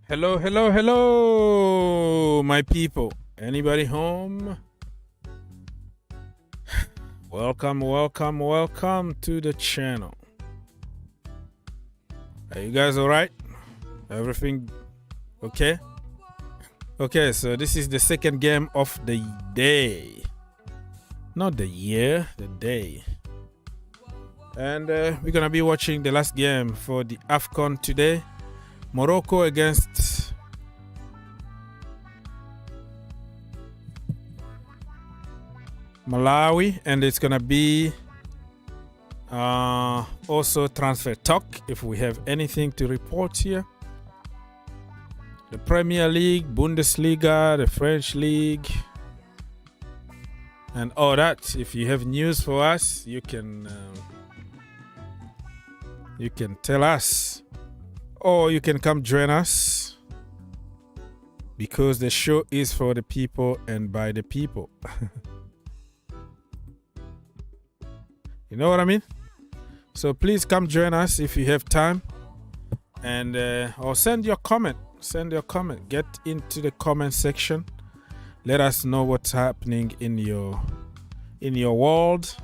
Hello, hello, hello, my people. Anybody home? Welcome, welcome, welcome to the channel. Are you guys all right? Everything okay? Okay, so this is the second game of the day. Not the year, the day. And we're going to be watching the last game for the AFCON today. Morocco against Malawi, and it's gonna be also transfer talk if we have anything to report here. The Premier League, Bundesliga, the French League, and all that. If you have news for us, you can tell us. Or you can come join us, because the show is for the people and by the people. You know what I mean? So please come join us if you have time, and or send your comment. Send your comment. Get into the comment section. Let us know what's happening in your world.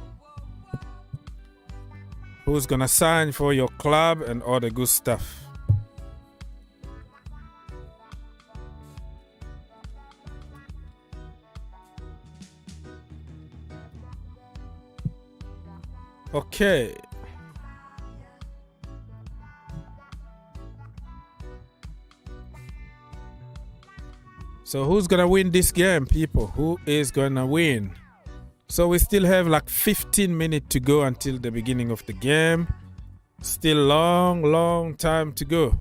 Who's gonna sign for your club and all the good stuff. Okay. So who's gonna win this game, people? Who is gonna win? So we still have like 15 minutes to go until the beginning of the game. Still long time to go.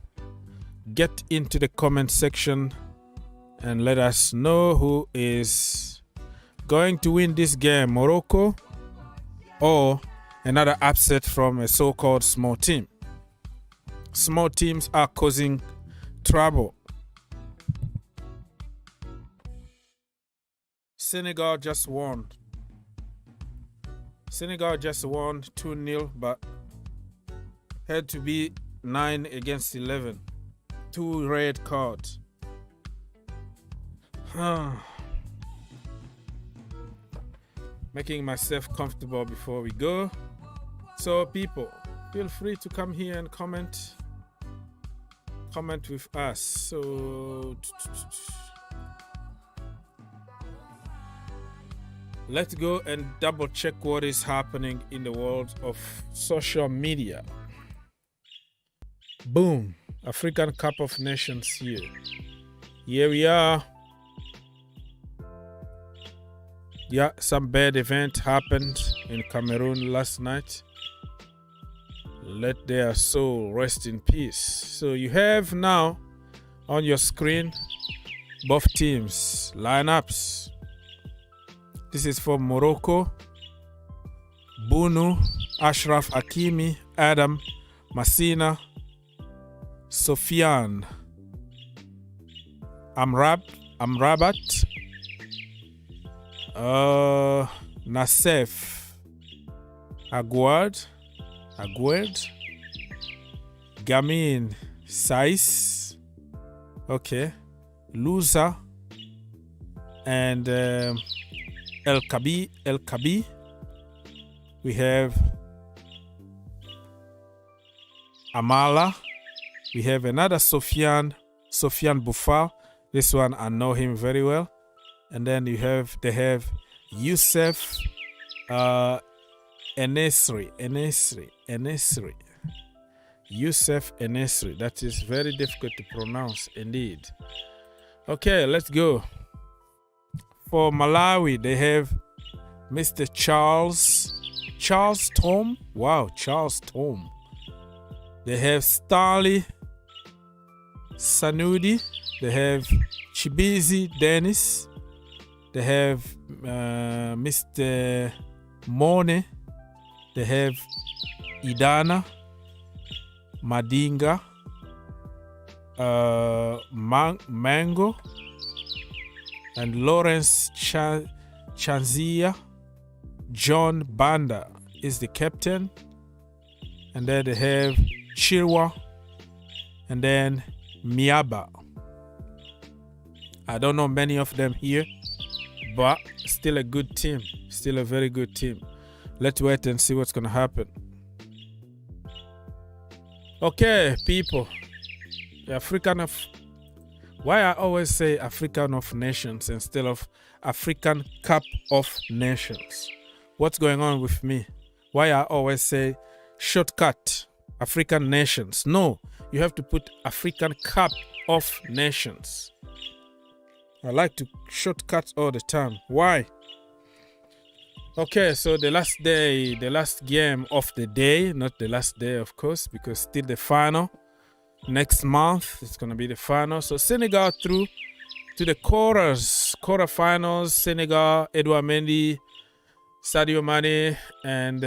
Get into the comment section and let us know who is going to win this game, Morocco or another upset from a so-called small team. Small teams are causing trouble. Senegal just won. Senegal just won 2-0, but had to be 9 against 11. 2 red cards. Making myself comfortable before we go. So people, feel free to come here and comment with us. So let's go and double check what is happening in the world of social media. Boom, African Cup of Nations here. Here we are. Yeah, some bad event happened in Cameroon last night. Let their soul rest in peace. So you have now on your screen both teams lineups. This is for Morocco. Bunu, Ashraf Hakimi, Adam, Masina, Sofiane, Amrabat, Nassef, Aguerd, Gamin, Sais, okay, Louza, and El Kabi. We have Amala. We have another Sofiane Boufal. This one I know him very well. And then they have Youssef Enesri. Youssef Enesri. That is very difficult to pronounce indeed. Okay, let's go. For Malawi, they have Mr. Charles Tom. Wow, Charles Tom. They have Starley Sanudi. They have Chibizi Dennis. They have Mr. Mone. They have Idana Madinga, Mango, and Laurenz Chanzia. John Banda is the captain. And then they have Chirwa, and then Miaba. I don't know many of them here, but still a good team. Still a very good team. Let's wait and see what's going to happen. Okay, people. Why I always say African of Nations instead of African Cup of Nations? What's going on with me? Why I always say shortcut African Nations? No, you have to put African Cup of Nations. I like to shortcut all the time. Why? Okay, so the last game of the day, not the last day, of course, because still the final. Next month, it's going to be the final. So Senegal through to the quarterfinals. Senegal, Edouard Mendy, Sadio Mane, and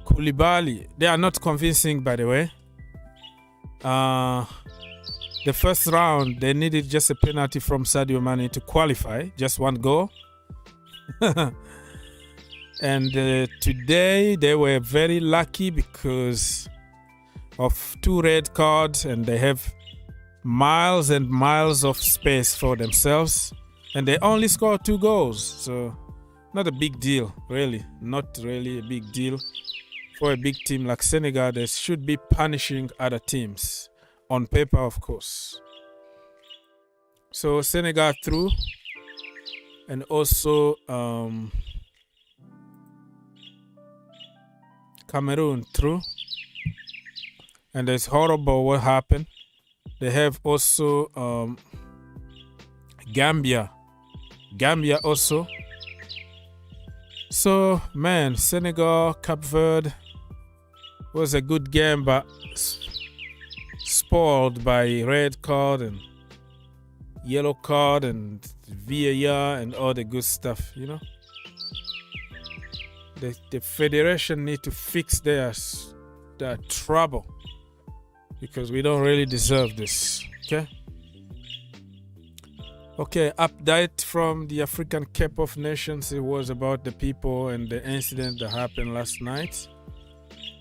Koulibaly. They are not convincing, by the way. The first round, they needed just a penalty from Sadio Mane to qualify. Just one goal. And today, they were very lucky because of 2 red cards. And they have miles and miles of space for themselves. And they only scored 2 goals. So, not a big deal, really. Not really a big deal. For a big team like Senegal, they should be punishing other teams. On paper, of course. So Senegal through, and also Cameroon through. And it's horrible what happened. They have also Gambia also. So man, Senegal, Cape Verde was a good game, but spoiled by red card and yellow card and VAR and all the good stuff, you know. The federation need to fix their trouble, because we don't really deserve this. Okay, update from the African Cup of Nations. It was about the people and the incident that happened last night,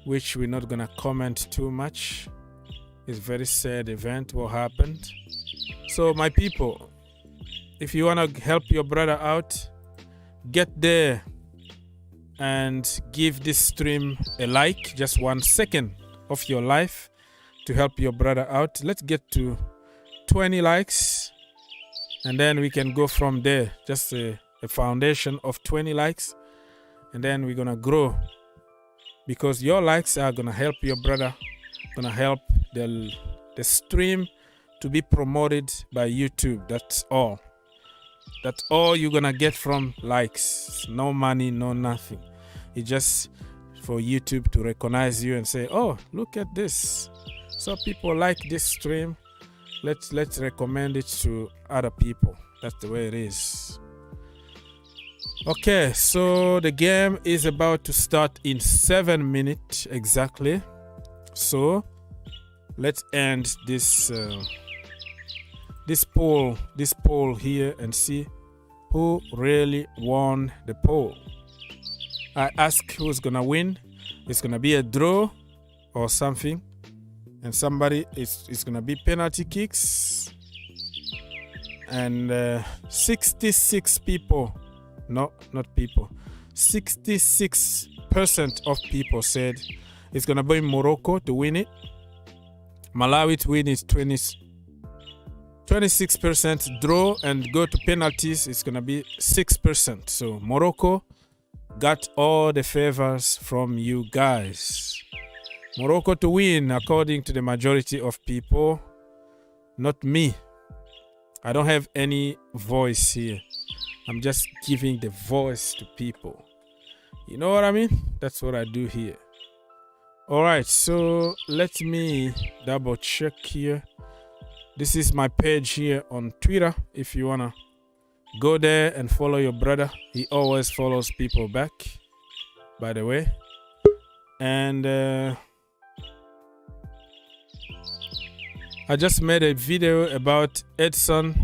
which we're not gonna comment too much. It's a very sad event what happened. So my people, if you want to help your brother out, get there and give this stream a like. Just 1 second of your life to help your brother out. Let's get to 20 likes, and then we can go from there. Just a foundation of 20 likes, and then we're gonna grow, because your likes are gonna help your brother, gonna help the stream to be promoted by YouTube. That's all you're gonna get from likes. No money, no nothing. It's just for YouTube to recognize you and say, oh, look at this, so people like this stream, let's recommend it to other people. That's the way it is. Okay, so the game is about to start in 7 minutes exactly. So let's end this poll here and see who really won the poll. I ask who's gonna win. It's gonna be a draw or something, and somebody is gonna be penalty kicks. And 66 people, no, not people, 66% of people said it's gonna be Morocco to win it. Malawi to win is 26%. Draw and go to penalties, it's gonna be 6%. So Morocco got all the favors from you guys. Morocco to win according to the majority of people, not me. I don't have any voice here. I'm just giving the voice to people. You know what I mean? That's what I do here. Alright, so let me double check here. This is my page here on Twitter. If you wanna go there and follow your brother. He always follows people back, by the way. And I just made a video about Edson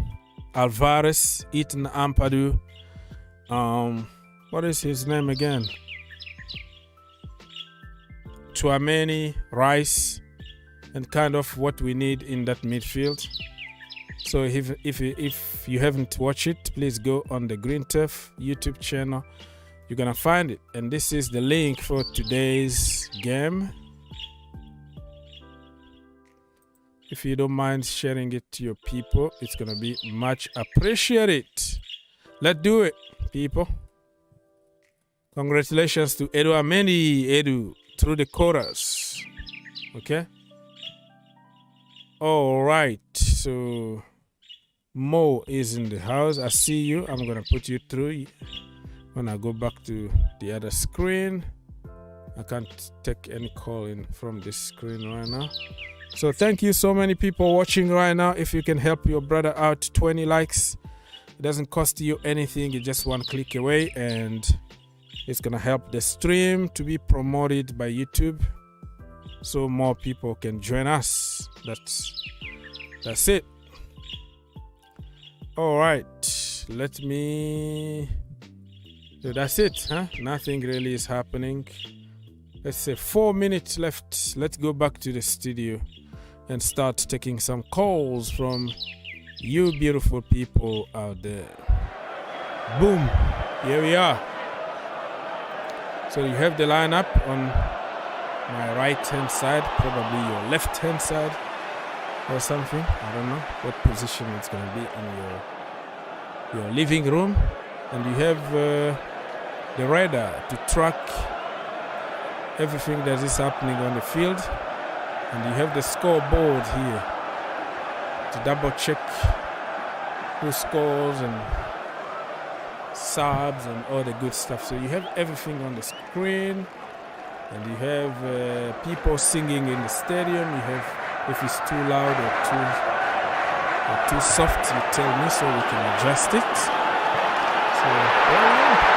Alvarez, Ethan Ampadu. What is his name again? Tchouameni, Rice, and kind of what we need in that midfield. So if you haven't watched it, please go on the Green Turf YouTube channel. You're gonna find it, and this is the link for today's game. If you don't mind sharing it to your people, it's gonna be much appreciated. Let's do it, people. Congratulations to Edu Amendi, Edu, through the chorus. Okay. All right. So Mo is in the house. I see you. I'm gonna put you through. When I go back to the other screen, I can't take any call in from this screen right now. So thank you, so many people watching right now. If you can help your brother out, 20 likes. It doesn't cost you anything. It's just one click away, and it's gonna help the stream to be promoted by YouTube, so more people can join us. That's it. All right, let me. So that's it, huh? Nothing really is happening. Let's say 4 minutes left. Let's go back to the studio and start taking some calls from you beautiful people out there. Boom, here we are. So you have the lineup on my right hand side, probably your left hand side or something. I don't know what position it's going to be in your living room. And you have the radar to track everything that is happening on the field. And you have the scoreboard here to double check who scores and subs and all the good stuff. So you have everything on the screen, and you have people singing in the stadium. You have, if it's too loud or too soft, you tell me so we can adjust it. So yeah.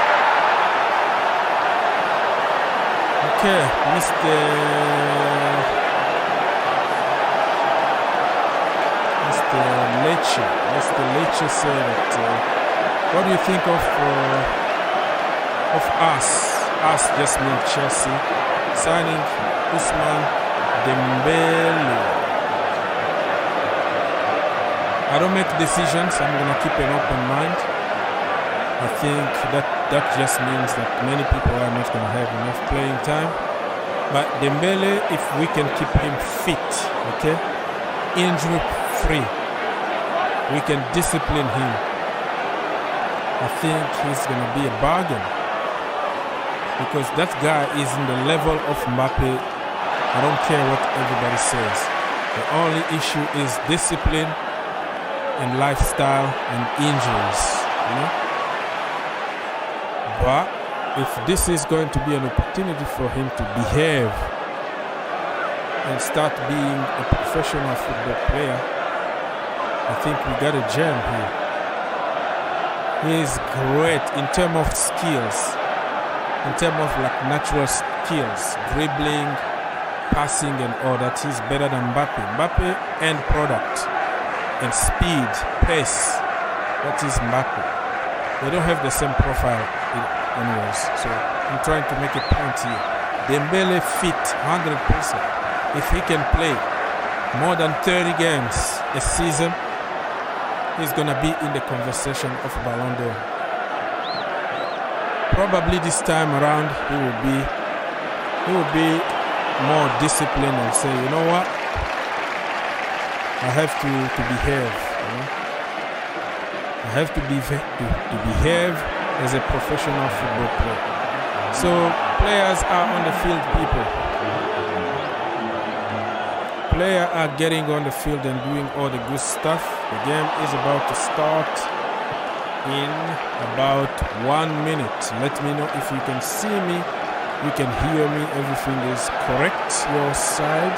Okay, Mr. Leche said that. What do you think of us? Us just mean Chelsea signing Ousmane Dembele. I don't make decisions. I'm gonna keep an open mind. I think that just means that many people are not gonna have enough playing time. But Dembele, if we can keep him fit, okay, injury free, we can discipline him. I think he's going to be a bargain, because that guy is in the level of Mbappe. I don't care what everybody says. The only issue is discipline and lifestyle and injuries. You know? But if this is going to be an opportunity for him to behave and start being a professional football player, I think we got a gem here. He is great in terms of skills, in terms of like natural skills, dribbling, passing and all that. He's better than Mbappe. Mbappe end product and speed, pace. That is Mbappe. They don't have the same profile anyways. So I'm trying to make a point here. Dembele fit 100%. If he can play more than 30 games a season, he's gonna be in the conversation of Ballon d'Or. Probably this time around he will be more disciplined and say, you know what, I have to behave. You know? I have to behave as a professional football player. So players are on the field, people. Players are getting on the field and doing all the good stuff. The game is about to start in about 1 minute. Let me know if you can see me, you can hear me, everything is correct your side.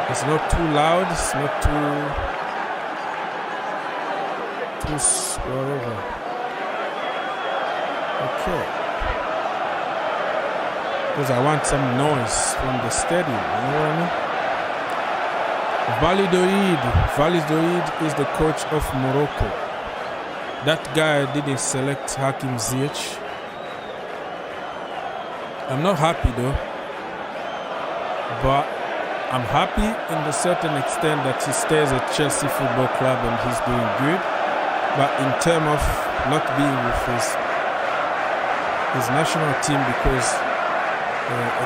It's not too loud, it's not too whatever. Okay. Because I want some noise from the stadium, you know what I mean? Vlahovic is the coach of Morocco. That guy didn't select Hakim Ziyech. I'm not happy though, but I'm happy in a certain extent that he stays at Chelsea Football Club and he's doing good. But in terms of not being with his national team because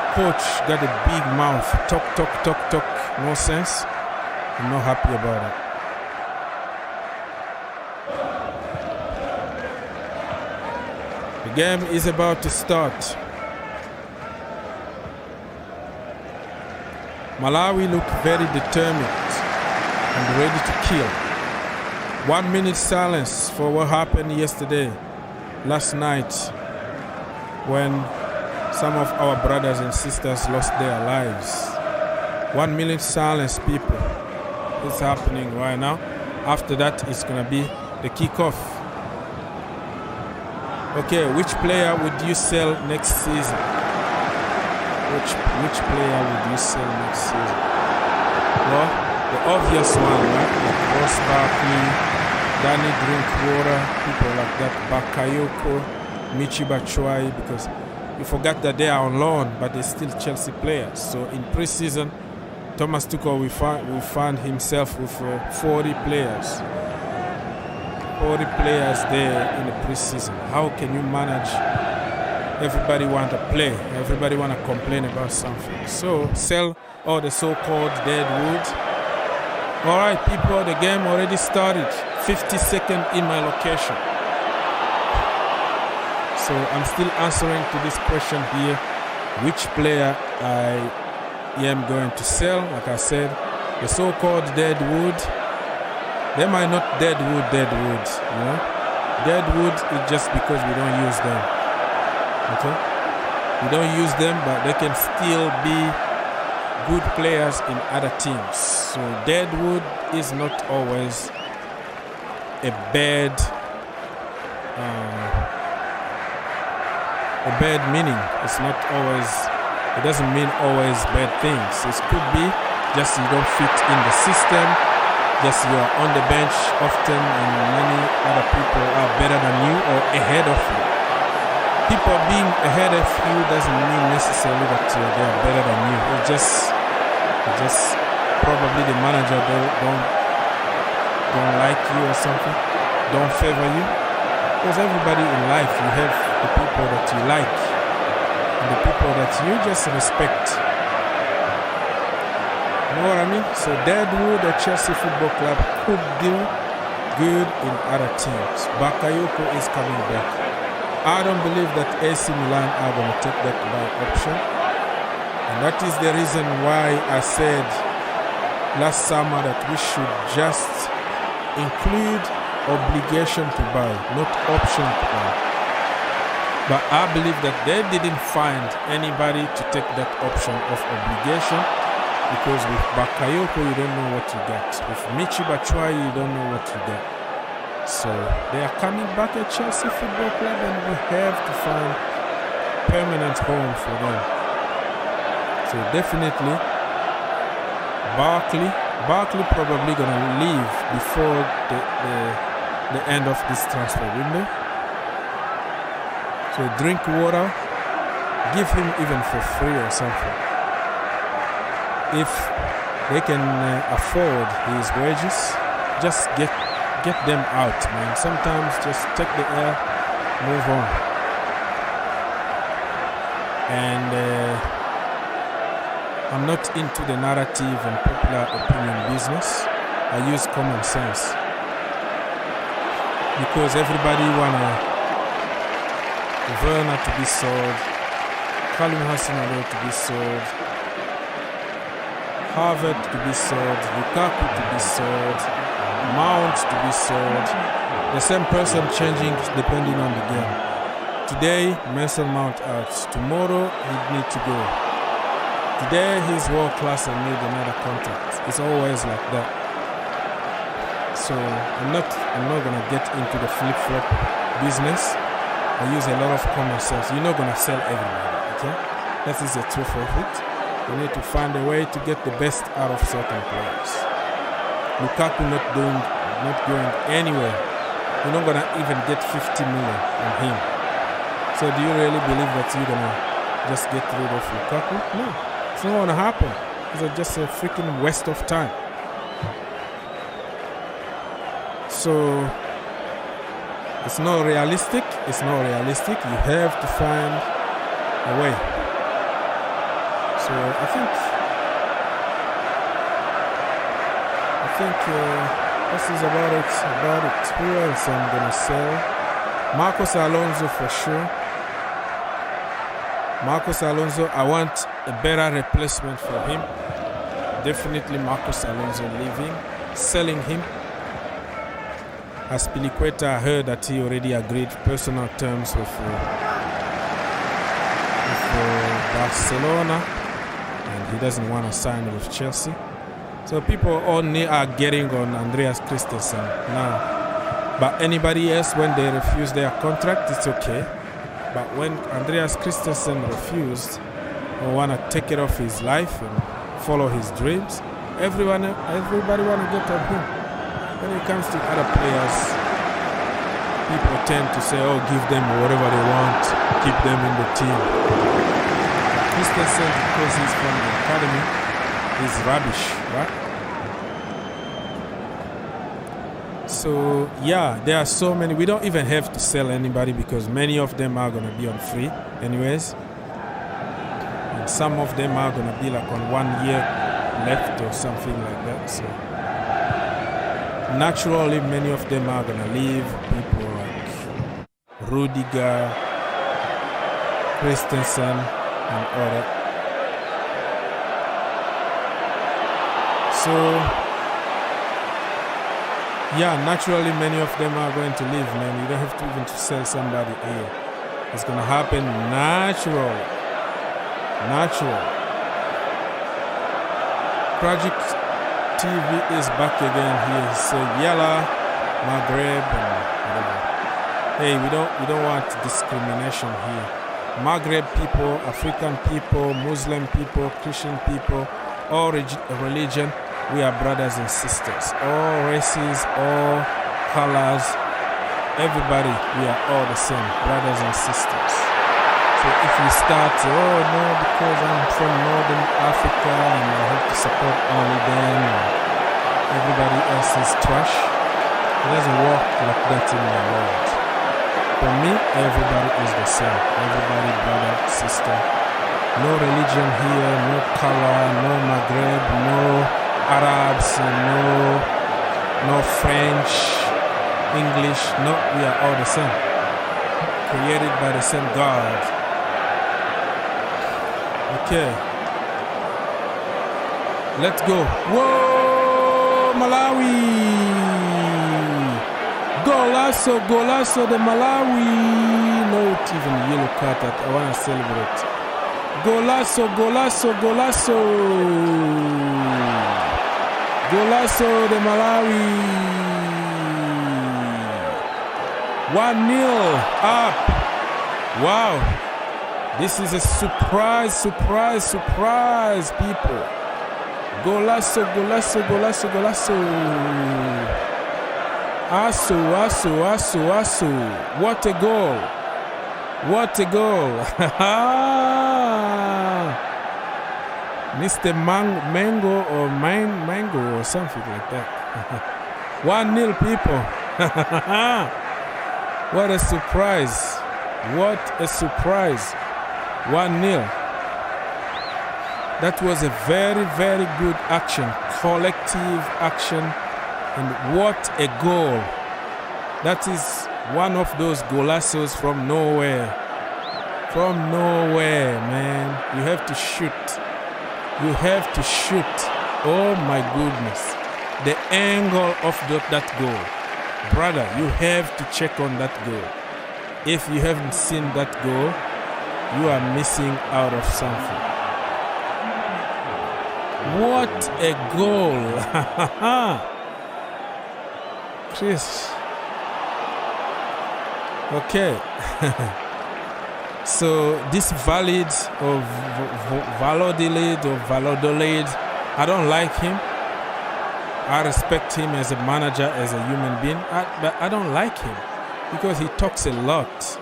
a coach got a big mouth, talk, no sense. I'm not happy about it. The game is about to start. Malawi look very determined and ready to kill. 1 minute silence for what happened last night, when some of our brothers and sisters lost their lives. 1 minute silence, people. It's happening right now. After that, it's going to be the kickoff. Okay, which player would you sell next season? Which player would you sell next season? Well, the obvious one, right? Like Ross Barkley, Danny Drinkwater, people like that, Bakayoko, Michi Batshuayi, because you forgot that they are on loan, but they're still Chelsea players. So in pre-season, Thomas Tuchel will find himself with 40 players. 40 players there in the pre-season. How can you manage? Everybody want to play. Everybody want to complain about something. So sell all the so-called dead wood. All right, people, the game already started. 50 seconds in my location. So I'm still answering to this question here. Which player I am going to sell? Like I said, the so-called dead wood. They might not dead wood, you know. Dead wood is just because we don't use them. Okay? We don't use them, but they can still be good players in other teams. So dead wood is not always a bad meaning. It's not always, it doesn't mean always bad things. It could be just you don't fit in the system, just you are on the bench often and many other people are better than you or ahead of you. People being ahead of you doesn't mean necessarily that they are better than you. It's just probably the manager don't like you or something, don't favor you. Because everybody in life, you have the people that you like and the people that you just respect. You know what I mean? So Deadwood at Chelsea Football Club could do good in other teams. Bakayoko is coming back. I don't believe that AC Milan are going to take that by option. And that is the reason why I said last summer that we should just include obligation to buy, not option to buy. But I believe that they didn't find anybody to take that option of obligation, because with Bakayoko you don't know what you get. With Michi Batshuayi you don't know what you get. So they are coming back at Chelsea Football Club and we have to find permanent home for them. So definitely Barkley probably gonna leave before the end of this transfer window. So drink water, give him even for free or something. If they can afford his wages, just get them out, man. Sometimes just take the air, move on. And I'm not into the narrative and popular opinion business. I use common sense. Because everybody wanna Werner to be sold, Callum Hudson-Odoi to be sold, Harvard to be sold, Lukaku to be sold, Mount to be sold. The same person changing depending on the game. Today, Mason Mount out. Tomorrow, he need to go. Today, he's world class and need another contract. It's always like that. So I'm not gonna get into the flip-flop business. I use a lot of common sense. You're not gonna sell everybody, okay? That is the truth of it. You need to find a way to get the best out of certain players. Lukaku not going anywhere. You're not gonna even get 50 million on him. So do you really believe that you're gonna just get rid of Lukaku? No, it's not gonna happen. It's just a freaking waste of time. So it's not realistic. It's not realistic. You have to find a way. So I think this is about it. Who else I'm gonna sell? Marcos Alonso for sure. Marcos Alonso, I want a better replacement for him. Definitely Marcos Alonso leaving. Selling him. Azpilicueta, I heard that he already agreed personal terms with Barcelona, and he doesn't want to sign with Chelsea. So people only are getting on Andreas Christensen now. But anybody else, when they refuse their contract, it's okay. But when Andreas Christensen refused or want to take it off his life and follow his dreams, everybody want to get on him. When it comes to other players, people tend to say, oh, give them whatever they want, keep them in the team. Christensen, because he's from the academy, is rubbish, right? So, yeah, there are so many. We don't even have to sell anybody because many of them are going to be on free anyways. And some of them are going to be like on 1 year left or something like that. So, naturally, many of them are going to leave. People like Rudiger, Christensen, and other. So, yeah, naturally, many of them are going to leave, man. You don't have to even to sell somebody here. It's going to happen naturally. Project TV is back again here. So Yala, Maghreb, and whatever. Hey, we don't want discrimination here. Maghreb people, African people, Muslim people, Christian people, all religion, we are brothers and sisters. All races, all colors, everybody, we are all the same, brothers and sisters. So if we start, oh no, because I'm from Northern Africa and I have to support only them, everybody else is trash. It doesn't work like that in my world. For me, everybody is the same. Everybody brother, sister. No religion here, no color, no Maghreb, no Arabs, no French, English. No, we are all the same. Created by the same God. Okay. Let's go. Whoa, Malawi! Golazo de Malawi. Not even yellow card that I want to celebrate. Golazo de Malawi. 1-0 up. Wow. This is a surprise, people. Golazo. Asu. What a goal. Mr. Mango or something like that. 1-0, people. What a surprise. 1-0. That was a very, very good action. Collective action. And what a goal. That is one of those golazos from nowhere. Man. You have to shoot. Oh my goodness. The angle of that goal. Brother, you have to check on that goal. If you haven't seen that goal, you are missing out of something. What a goal. Chris. Okay. So this Valid or Valladolid, I don't like him. I respect him as a manager, as a human being, but I don't like him because he talks a lot.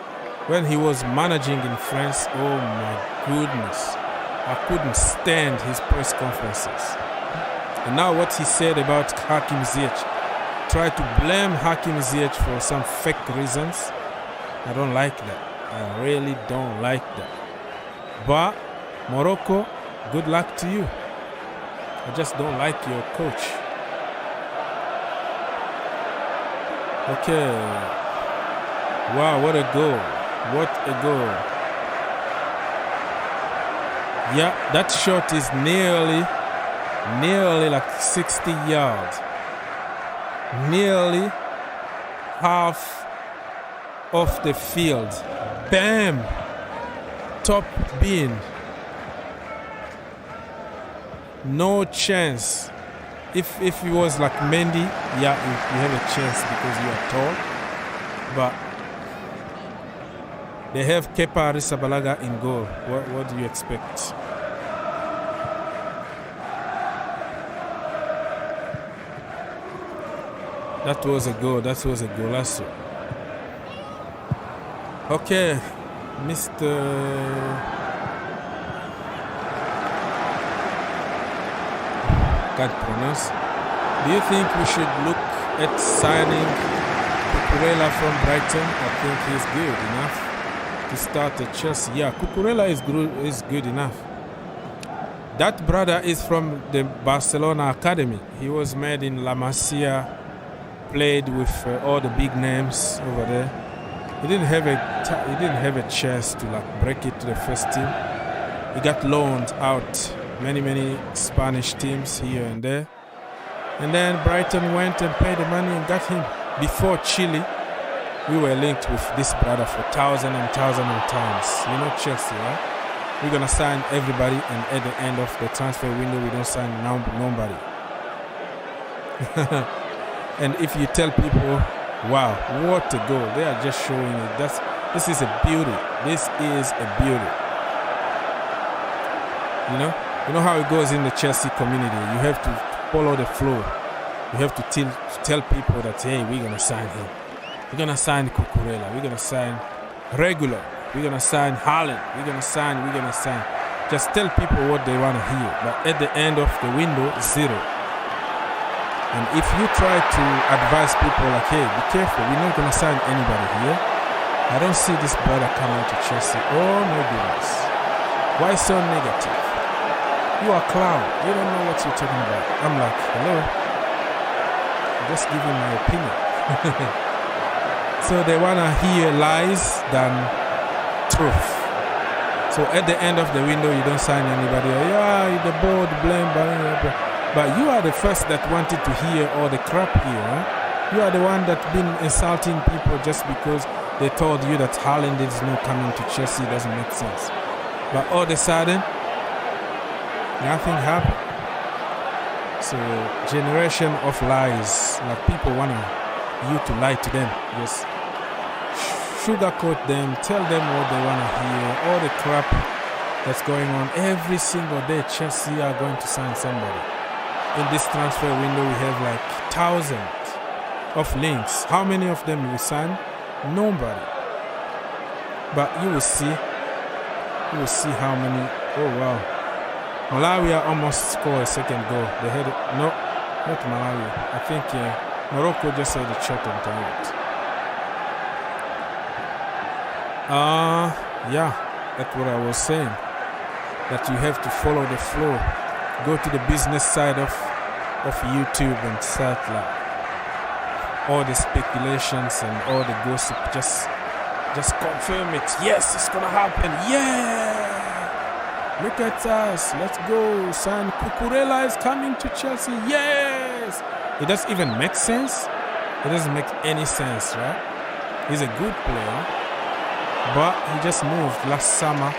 When he was managing in France, oh my goodness, I couldn't stand his press conferences. And now what he said about Hakim Ziyech, try to blame Hakim Ziyech for some fake reasons. I don't like that. I really don't like that. But Morocco, good luck to you. I just don't like your coach. Okay. Wow, what a goal. What a goal. Yeah, that shot is nearly like 60 yards. Nearly half of the field. Bam! Top bin. No chance. If it was like Mendy, yeah, you have a chance because you are tall. But they have Kepa Arrizabalaga in goal. What do you expect? That was a goal. That was a golazo. Okay, Mr. Can't pronounce. Do you think we should look at signing Cucurella from Brighton? I think he's good enough to start at Chelsea. Yeah, Cucurella is good enough. That brother is from the Barcelona academy. He was made in La Masia, played with all the big names over there. He didn't have a chance to like break it to the first team. He got loaned out many Spanish teams here and there. And then Brighton went and paid the money and got him. Before Chile, we were linked with this brother for thousands of times. You know Chelsea, right? We're going to sign everybody, and at the end of the transfer window, we don't sign nobody. And if you tell people, wow, what a goal, they are just showing it. This is a beauty. This is a beauty. You know how it goes in the Chelsea community. You have to follow the flow. You have to tell people that, hey, we're going to sign him. We're going to sign Cucurella. We're going to sign Regular. We're going to sign Haaland. We're going to sign. Just tell people what they want to hear. But at the end of the window, zero. And if you try to advise people like, hey, be careful, we're not going to sign anybody here. I don't see this brother coming to Chelsea. Oh my goodness. Why so negative? You are a clown. You don't know what you're talking about. I'm like, hello. I'm just giving my opinion. So they want to hear lies than truth. So at the end of the window, you don't sign anybody. Yeah, the board, blame, but you are the first that wanted to hear all the crap here. Huh? You are the one that's been insulting people just because they told you that Haaland is not coming to Chelsea. It doesn't make sense. But all of a sudden, nothing happened. So generation of lies. Like people want you to lie to them. Just sugarcoat them. Tell them what they want to hear. All the crap that's going on every single day. Chelsea are going to sign somebody. In this transfer window, we have like thousands of links. How many of them will sign? Nobody. But you will see. You will see how many. Oh wow. Malawi almost scored a second goal. They had it. No, not Malawi. I think Morocco just had a shot on target. Yeah, that's what I was saying. That you have to follow the flow. Go to the business side of YouTube and start like all the speculations and all the gossip. Just confirm it. Yes, it's gonna happen. Yeah. Look at us. Let's go. Sign Cucurella is coming to Chelsea. Yes. It doesn't even make sense. It doesn't make any sense, right? He's a good player, but he just moved last summer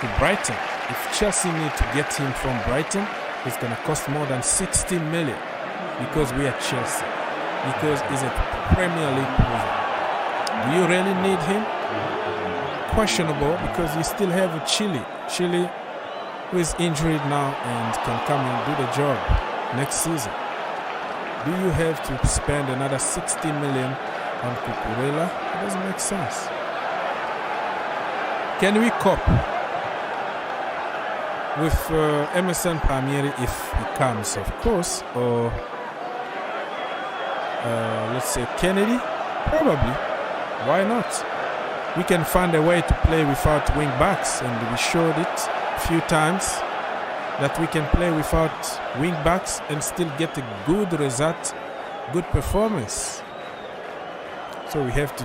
to Brighton. If Chelsea need to get him from Brighton, it's going to cost more than 60 million because we are Chelsea. Because he's a Premier League player. Do you really need him? Questionable, because you still have a Chile, who is injured now and can come and do the job next season. Do you have to spend another 60 million on Cucurella? It doesn't make sense. Can we cope? with Emerson Palmieri if he comes, of course, or let's say Kennedy, probably. Why not? We can find a way to play without wing backs, and we showed it a few times that we can play without wing backs and still get a good result, good performance. So we have to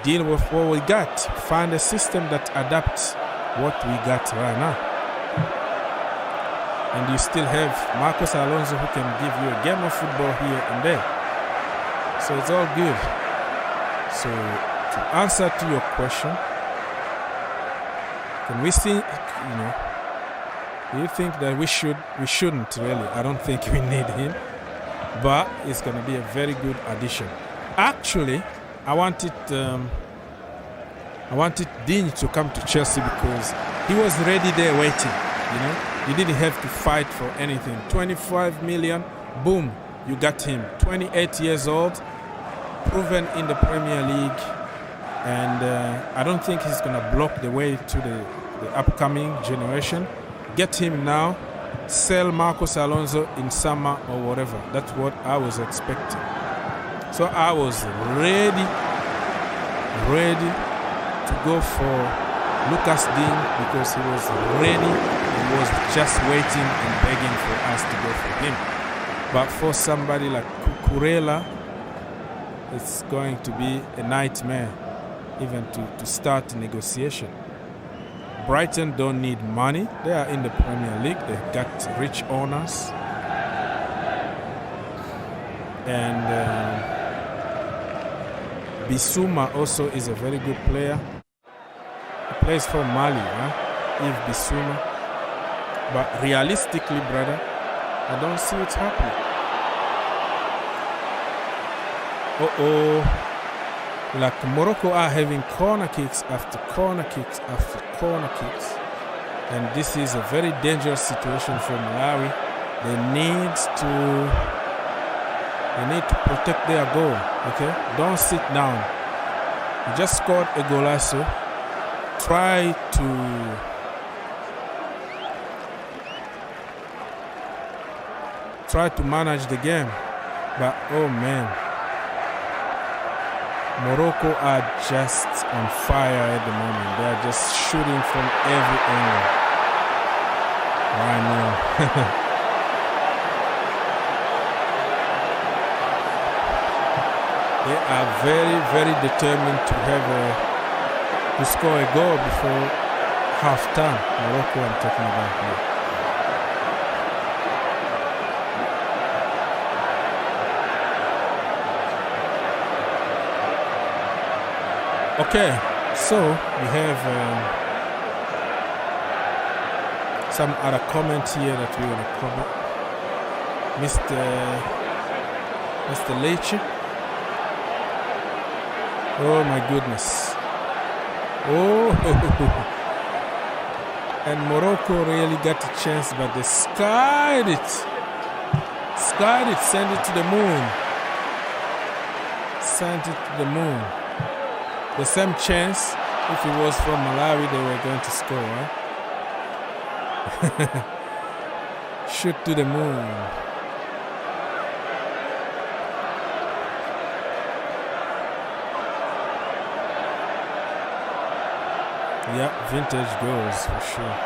deal with what we got, find a system that adapts what we got right now. And you still have Marcos Alonso who can give you a game of football here and there. So it's all good. So to answer to your question, can we see, do you think that we shouldn't really? I don't think we need him, but it's going to be a very good addition. Actually, I wanted Dean to come to Chelsea because he was ready there waiting. You didn't have to fight for anything. 25 million, boom, you got him. 28 years old, proven in the Premier League, and I don't think he's gonna block the way to the upcoming generation. Get him now, sell Marcos Alonso in summer or whatever. That's what I was expecting. So I was ready to go for Lucas Dean because he was ready. He was just waiting and begging for us to go for him. But for somebody like Cucurella, it's going to be a nightmare even to start negotiation. Brighton don't need money. They are in the Premier League. They've got rich owners. And Bissouma also is a very good player. He plays for Mali, Yves Bissouma. But realistically, brother, I don't see it happening. Like Morocco are having corner kicks after corner kicks after corner kicks. And this is a very dangerous situation for Malawi. They need to protect their goal, okay? Don't sit down. You just scored a golazo. Try to manage the game. But oh man, Morocco are just on fire at the moment. They are just shooting from every angle right now. They are very, very determined to score a goal before half-time. Morocco, I'm talking about here. Okay, so we have some other comments here that we will cover. Mr. Leche. Oh my goodness. Oh, and Morocco really got a chance, but they skied it, sent it to the moon. Sent it to the moon. The same chance, if it was from Malawi, they were going to score, right? Shoot to the moon. Yeah, vintage goals for sure.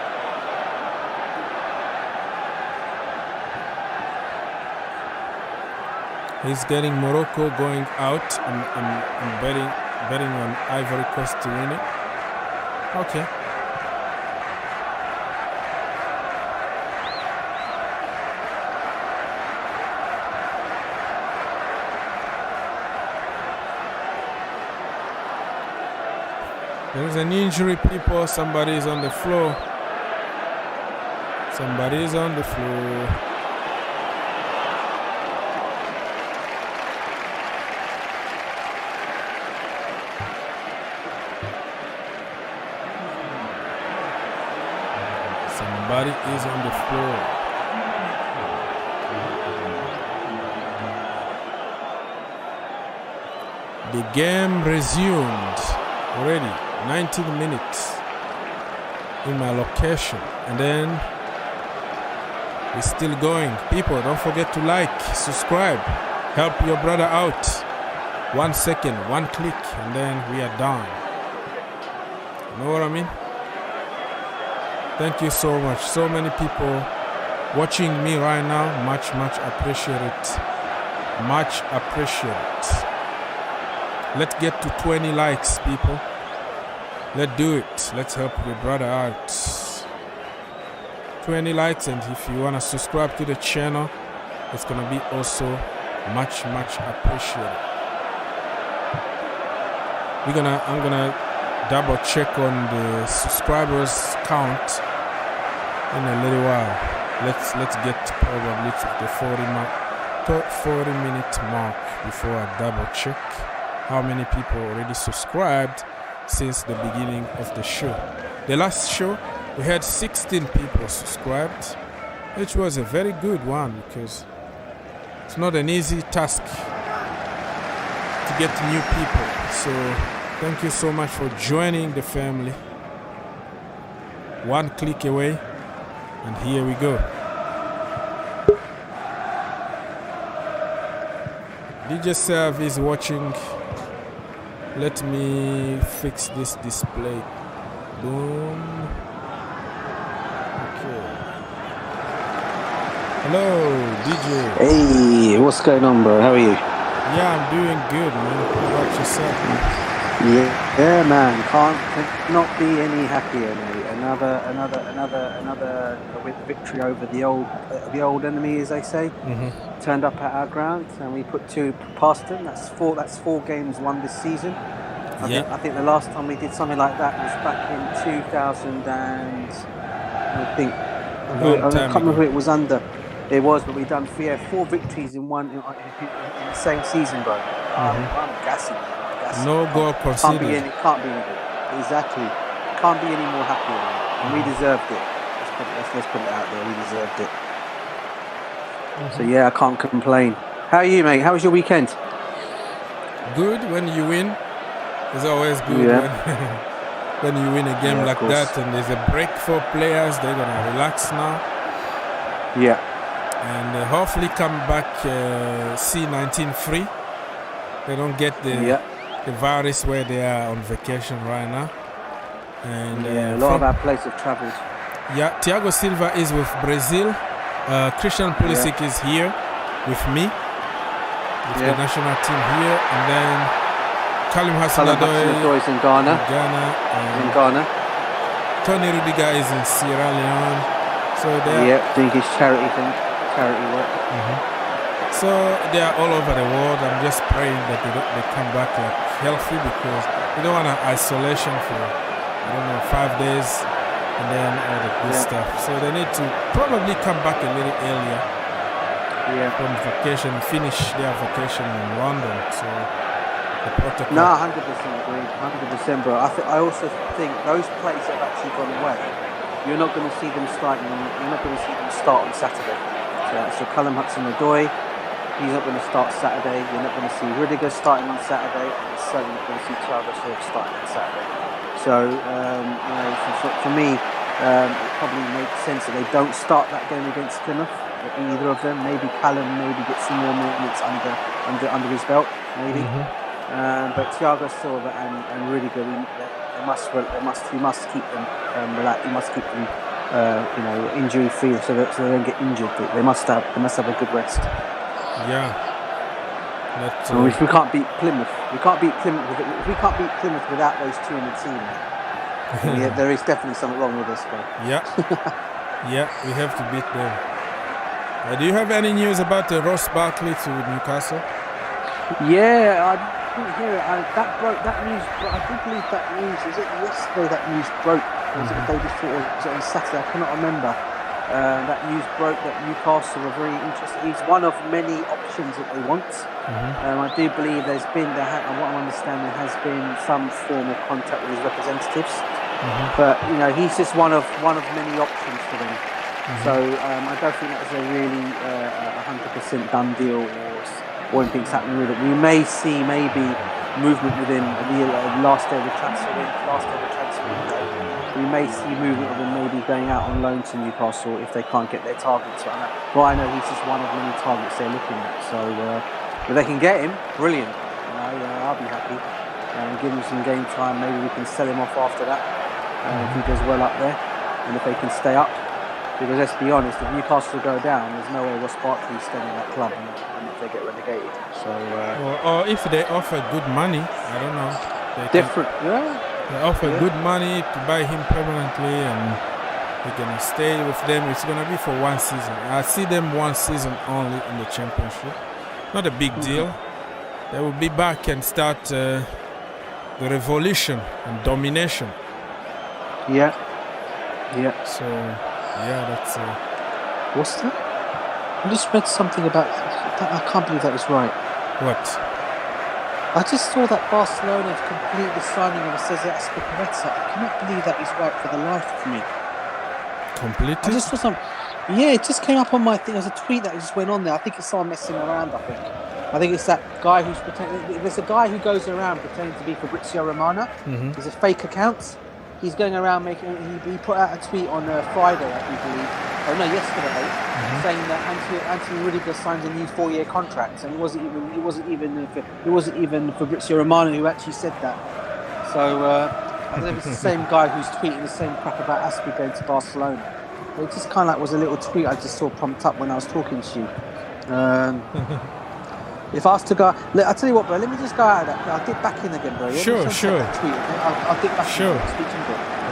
He's getting Morocco going out and betting on Ivory Coast to win it. Okay. There's an injury, people. Somebody is on the floor. Somebody is on the floor. Somebody is on the floor. The game resumed already. 19 minutes in my location. And then we're still going. People, don't forget to like, subscribe, help your brother out. 1 second, 1 click, and then we are done. You know what I mean? Thank you so much. So many people watching me right now. Much appreciate it. Much appreciate it. Let's get to 20 likes, people. Let's do it. Let's help your brother out. 20 likes, and if you want to subscribe to the channel, it's going to be also much appreciated. I'm gonna double check on the subscribers count in a little while. Let's get probably to the 40-minute mark before I double check how many people already subscribed since the beginning of the show. The last show we had 16 people subscribed, which was a very good one because it's not an easy task to get new people. So thank you so much for joining the family. 1 click away, and here we go. DJ Serve is watching. Let me fix this display. Boom. Okay. Hello, DJ. Hey, what's going on, bro? How are you? Yeah, I'm doing good, man. How about yourself, man? Yeah, man. Can't not be any happier, mate. Another victory over the old enemy, as they say. Turned up at our ground, and we put 2 past them. That's 4 games won this season. I think the last time we did something like that was back in 2000 and I can't remember who it was under. It was, but we done 4 victories in the same season, bro. I'm gassing. No goal conceded. Can't be any good. Exactly. Can't be any more happy. And we deserved it. Let's put it out there. We deserved it. So yeah, I can't complain. How are you, mate? How was your weekend? Good. When you win, it's always good. Yeah. When you win a game like that, and there's a break for players, they're gonna relax now. Yeah. And hopefully come back C19 free. They don't get the virus where they are on vacation right now. And a lot of our players have travelled. Yeah, Thiago Silva is with Brazil. Christian Pulisic is here with me, with the national team here, and then Kalim Hudson-Odoi is in Ghana. Tony Rudiger is in Sierra Leone. So they doing his charity work. So they are all over the world. I'm just praying that they come back healthy, because we don't want an isolation for 5 days. And then all the good stuff. So they need to probably come back a little earlier from vacation, finish their vacation in London. So the protocol. No, 100% agree. 100%, bro. I also think those players that have actually gone away, you're not going to see them start. You're not going to see them start on Saturday. So Callum Hudson-Odoi, he's not going to start Saturday. You're not going to see Rudiger starting on Saturday, and certainly not going to see Thiago Silva starting on Saturday. So, for me, it probably makes sense that they don't start that game against Plymouth, either of them. Maybe Callum gets some more minutes under his belt, maybe. But Thiago Silva and Rudiger, he must keep them relaxed. He must keep them, injury free, so they don't get injured. They must have a good rest. Yeah. If we can't beat Plymouth, if we can't beat Plymouth without those 2 in the team, there is definitely something wrong with us, bro. Yeah, we have to beat them. Do you have any news about Ross Barkley to Newcastle? Yeah, I didn't hear it. That news. I do believe that news. Is it yesterday that news broke? Or was it the day before? Or was it on Saturday? I cannot remember. That news broke that Newcastle were very interested. He's one of many options that they want. I do believe there's been, what I'm understanding, has been some form of contact with his representatives. But he's just one of many options for them. So I don't think that's a really 100% done deal or anything's happening with it. We may see maybe movement within the last day of the transfer window. we may see movement of him maybe going out on loan to Newcastle if they can't get their targets. Well, I know he's just one of many targets they're looking at. So if they can get him, brilliant. I'll be happy. Give him some game time. Maybe we can sell him off after that if he does well up there, and if they can stay up. Because let's be honest, if Newcastle go down, there's no way Ross Barkley's staying in that club, and if they get relegated. So, or if they offer good money, I don't know. They offer good money to buy him permanently, and they're gonna stay with them. It's gonna be for 1 season. I see them 1 season only in the Championship. Not a big deal. They will be back and start the revolution and domination. Yeah. So, yeah, that's. What's that? I just read something about that. I can't believe that was right. What? I just saw that Barcelona have completed the signing of Cesar Azpilicueta. I cannot believe that is right for the life of me. Completed? I just saw some. Yeah, it just came up on my thing. There's a tweet that just went on there. I think it's someone messing around. I think it's that guy who's pretending. There's a guy who goes around pretending to be Fabrizio Romano. Mm-hmm. There's a fake account. He's going around making. He put out a tweet on Friday, I do believe. Oh no, yesterday, saying that Anthony Rudiger signs a new 4-year contract, and it wasn't even Fabrizio Romano who actually said that. So I don't know if it's the same guy who's tweeting the same crap about Aspi going to Barcelona. But it just kind of like was a little tweet I just saw pumped up when I was talking to you. If I was to go, I'll tell you what, bro. Let me just go out of that. I'll dip back in again, bro. Yeah? Sure. Tweet, okay? I'll dip back in.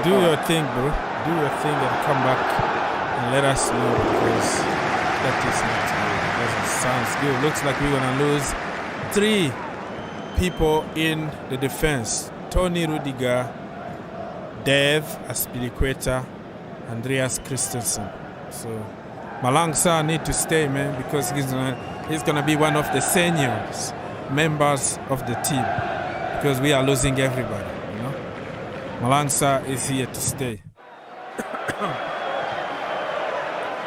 Do your thing, bro. Do your thing and come back and let us know, because that is not good. It doesn't sound good. Looks like we're gonna lose 3 people in the defense: Tony Rudiger, Dave Azpilicueta, Andreas Christensen. So Malangsa need to stay, man, because he's gonna be one of the seniors members of the team, because we are losing everybody, you know. Malangsa is here to stay.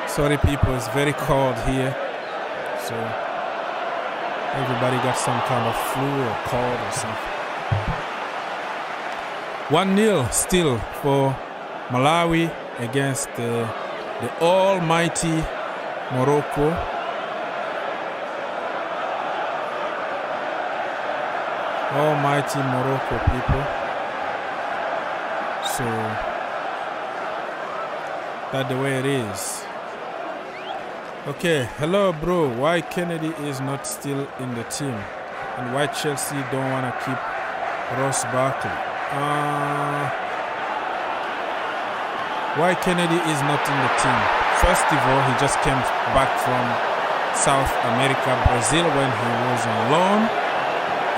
Sorry people, it's very cold here, so everybody got some kind of flu or cold or something. 1-0 still for Malawi against the almighty Morocco. Almighty Morocco, people. So that's the way it is. Okay, hello bro. Why Kennedy is not still in the team, and why Chelsea don't want to keep Ross Barkley? Why Kennedy is not in the team? First of all, he just came back from South America, Brazil, when he was on loan,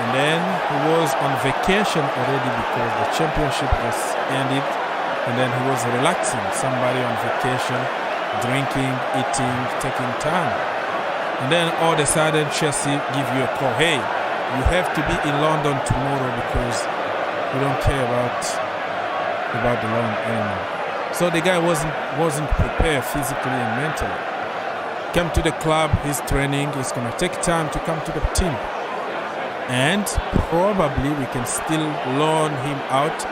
and then he was on vacation already because the championship was ended, and then he was relaxing. Somebody on vacation, drinking, eating, taking time, and then all of a sudden Chelsea give you a call. Hey, you have to be in London tomorrow because we don't care about the loan anymore. So the guy wasn't prepared physically and mentally. Come to the club, he's training. It's gonna take time to come to the team, and probably we can still loan him out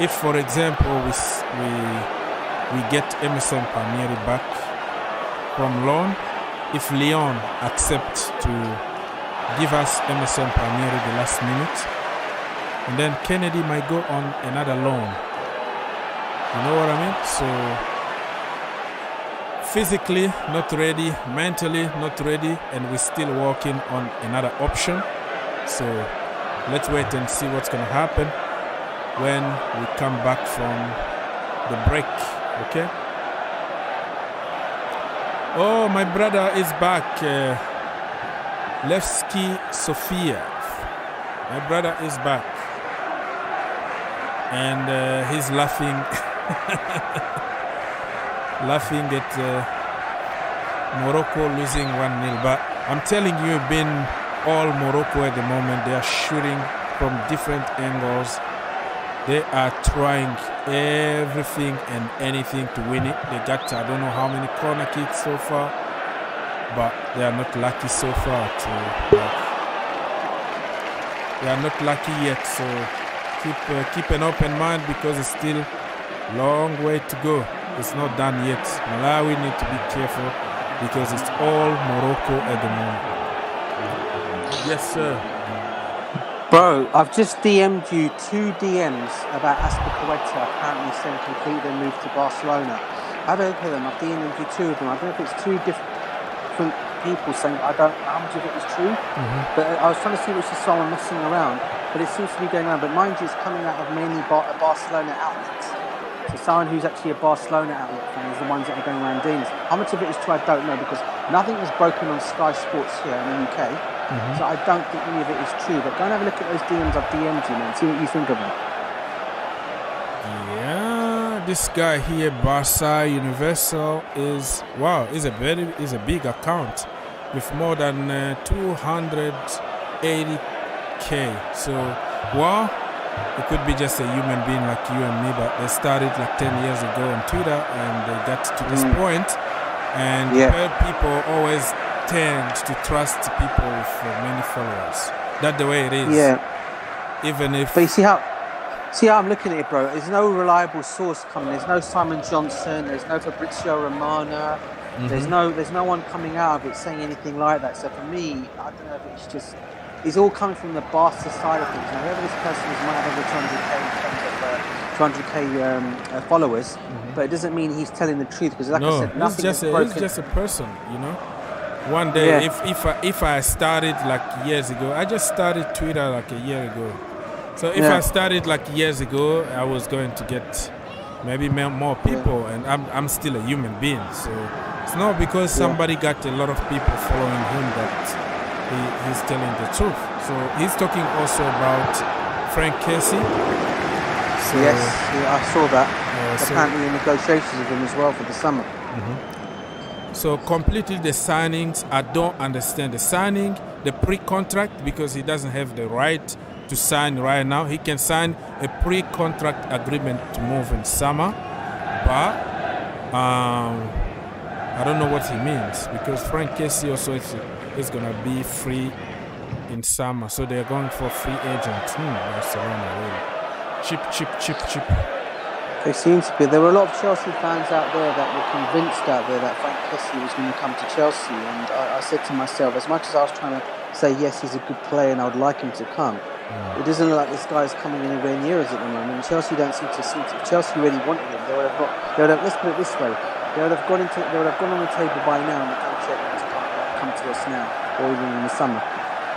if, for example, we get Emerson Palmieri back from loan. If Lyon accepts to give us Emerson Palmieri the last minute, and then Kennedy might go on another loan. You know what I mean? So physically not ready, mentally not ready, and we're still working on another option. So let's wait and see what's going to happen when we come back from the break. Okay? Oh, my brother is back. Levski Sofia. My brother is back. And he's laughing. Laughing at Morocco losing 1-0. But I'm telling you, being all Morocco at the moment, they are shooting from different angles. They are trying everything and anything to win it. They got, I don't know how many corner kicks so far, but they are not lucky so far. They are not lucky yet. So keep an open mind, because it's still Long way to go. It's not done yet. Malawi need to be careful because it's all Morocco at the moment. Yes, sir. Bro, I've just DM'd you 2 DMs about Azpilicueta apparently saying completely moved to Barcelona. Have a look at them. I've DM'd you 2 of them. I don't know if it's 2 different people saying, I don't know how much of it is true. But I was trying to see which is someone messing around, but it seems to be going around. But mind you, it's coming out of mainly Barcelona outlets. So someone who's actually a Barcelona outlet fan is the ones that are going around doing this. How much of it is true, I don't know, because nothing is broken on Sky Sports here in the UK. So I don't think any of it is true. But go and have a look at those DMs I've DM'd you, man. See what you think of them. Yeah, this guy here, Barca Universal, is a big account with more than 280k. So, well, it could be just a human being like you and me, but they started like 10 years ago on Twitter and they got to this point, and people always tend to trust people with many followers. That's the way it is. Yeah. Even if. But you see how I'm looking at it, bro. There's no reliable source coming. There's no Simon Johnson. There's no Fabrizio Romano. There's no one coming out of it saying anything like that. So for me, I don't know if it's just. It's all coming from the Barca side of things. Now, whoever this person is might have over 200k followers, but it doesn't mean he's telling the truth. Because like I said, nothing is broken. He's just a person, you know. One day, if I started like years ago, I just started Twitter like a year ago. So if I started like years ago, I was going to get maybe more people, and I'm still a human being. So it's not because somebody got a lot of people following him that he's telling the truth. So he's talking also about Frank Casey. So, yes, I saw that. Apparently in negotiations with him as well for the summer. So completely the signings, I don't understand the signing, the pre-contract, because he doesn't have the right to sign right now. He can sign a pre-contract agreement to move in summer, but I don't know what he means, because Frank Casey also is going to be free in summer, so they're going for free agents. Barcelona, really. Cheap. There seems to be. There were a lot of Chelsea fans out there that were convinced out there that Frank Casey was going to come to Chelsea, and I said to myself, as much as I was trying to say yes, he's a good player and I would like him to come, it doesn't look like this guy's coming anywhere near us at the moment. Chelsea don't seem to. If Chelsea really wanted him, they would have. Let's put it this way: they would have gone on the table by now and negotiated him to come to us now, or even in the summer.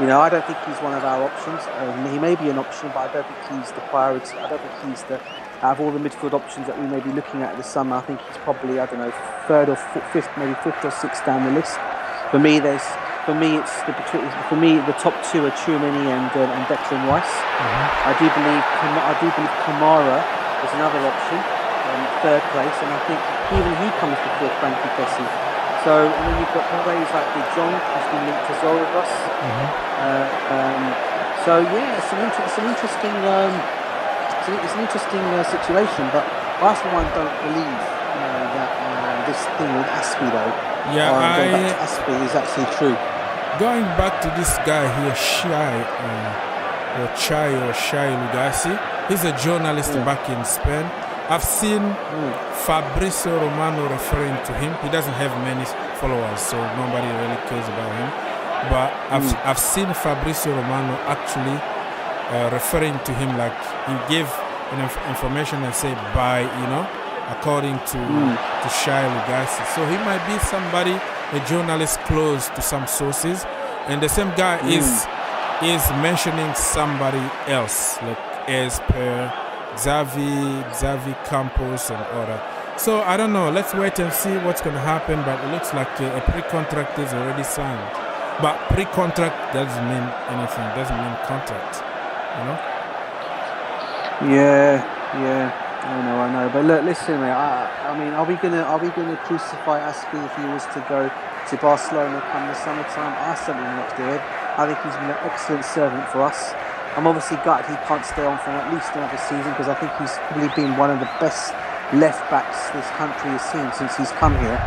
You know, I don't think he's one of our options. He may be an option, but I don't think he's the priority. I don't think he's the. Out of all the midfield options that we may be looking at this summer, I think he's probably, I don't know, third or fifth, maybe fifth or sixth down the list. For me, the top two are Tchouameni and Declan Rice. I do believe Kamara is another option, third place, and I think even he comes before Frankie Casey. So, and then you've got players like De Jong, who's been linked as well with us. So yeah, it's an interesting. It's an interesting situation, but I for one don't believe that this thing with Aspi though. Yeah, going back to Aspi is actually true. Going back to this guy here, Shai Lugasi, he's a journalist back in Spain. I've seen Fabrizio Romano referring to him. He doesn't have many followers, so nobody really cares about him. But I've seen Fabrizio Romano actually referring to him like he gave information and say by, according to Shai Lugasi. So he might be somebody, a journalist close to some sources, and the same guy is mentioning somebody else, like as per Xavi Campos and other. So I don't know. Let's wait and see what's going to happen. But it looks like a pre-contract is already signed. But pre-contract doesn't mean anything. Doesn't mean contract. Yeah. I know. But look, listen, mate. I mean, are we gonna crucify Aspi if he was to go to Barcelona come the summertime? I certainly not do it. I think he's been an excellent servant for us. I'm obviously gutted he can't stay on for at least another season, because I think he's probably been one of the best left backs this country has seen since he's come here.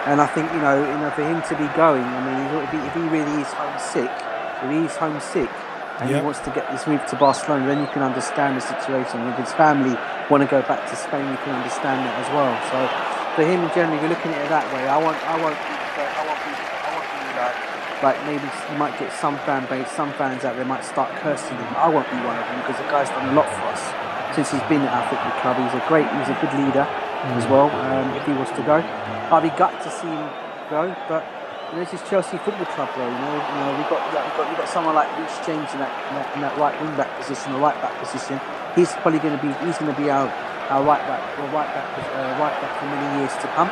And I think for him to be going, I mean, if he really is homesick, and he wants to get this move to Barcelona, then you can understand the situation. If his family want to go back to Spain, you can understand that as well. So for him, generally, if you're looking at it that way, I won't be like maybe you might get some fan base, some fans out there might start cursing him. I won't be one of them because the guy's done a lot for us since he's been at our football club. He's a good leader as well. If he was to go, I'd be gutted to see him go, but. This is Chelsea Football Club, though. We've got someone like Younes James in that right wing back position, or right back position. He's probably going to be our right back for many years to come.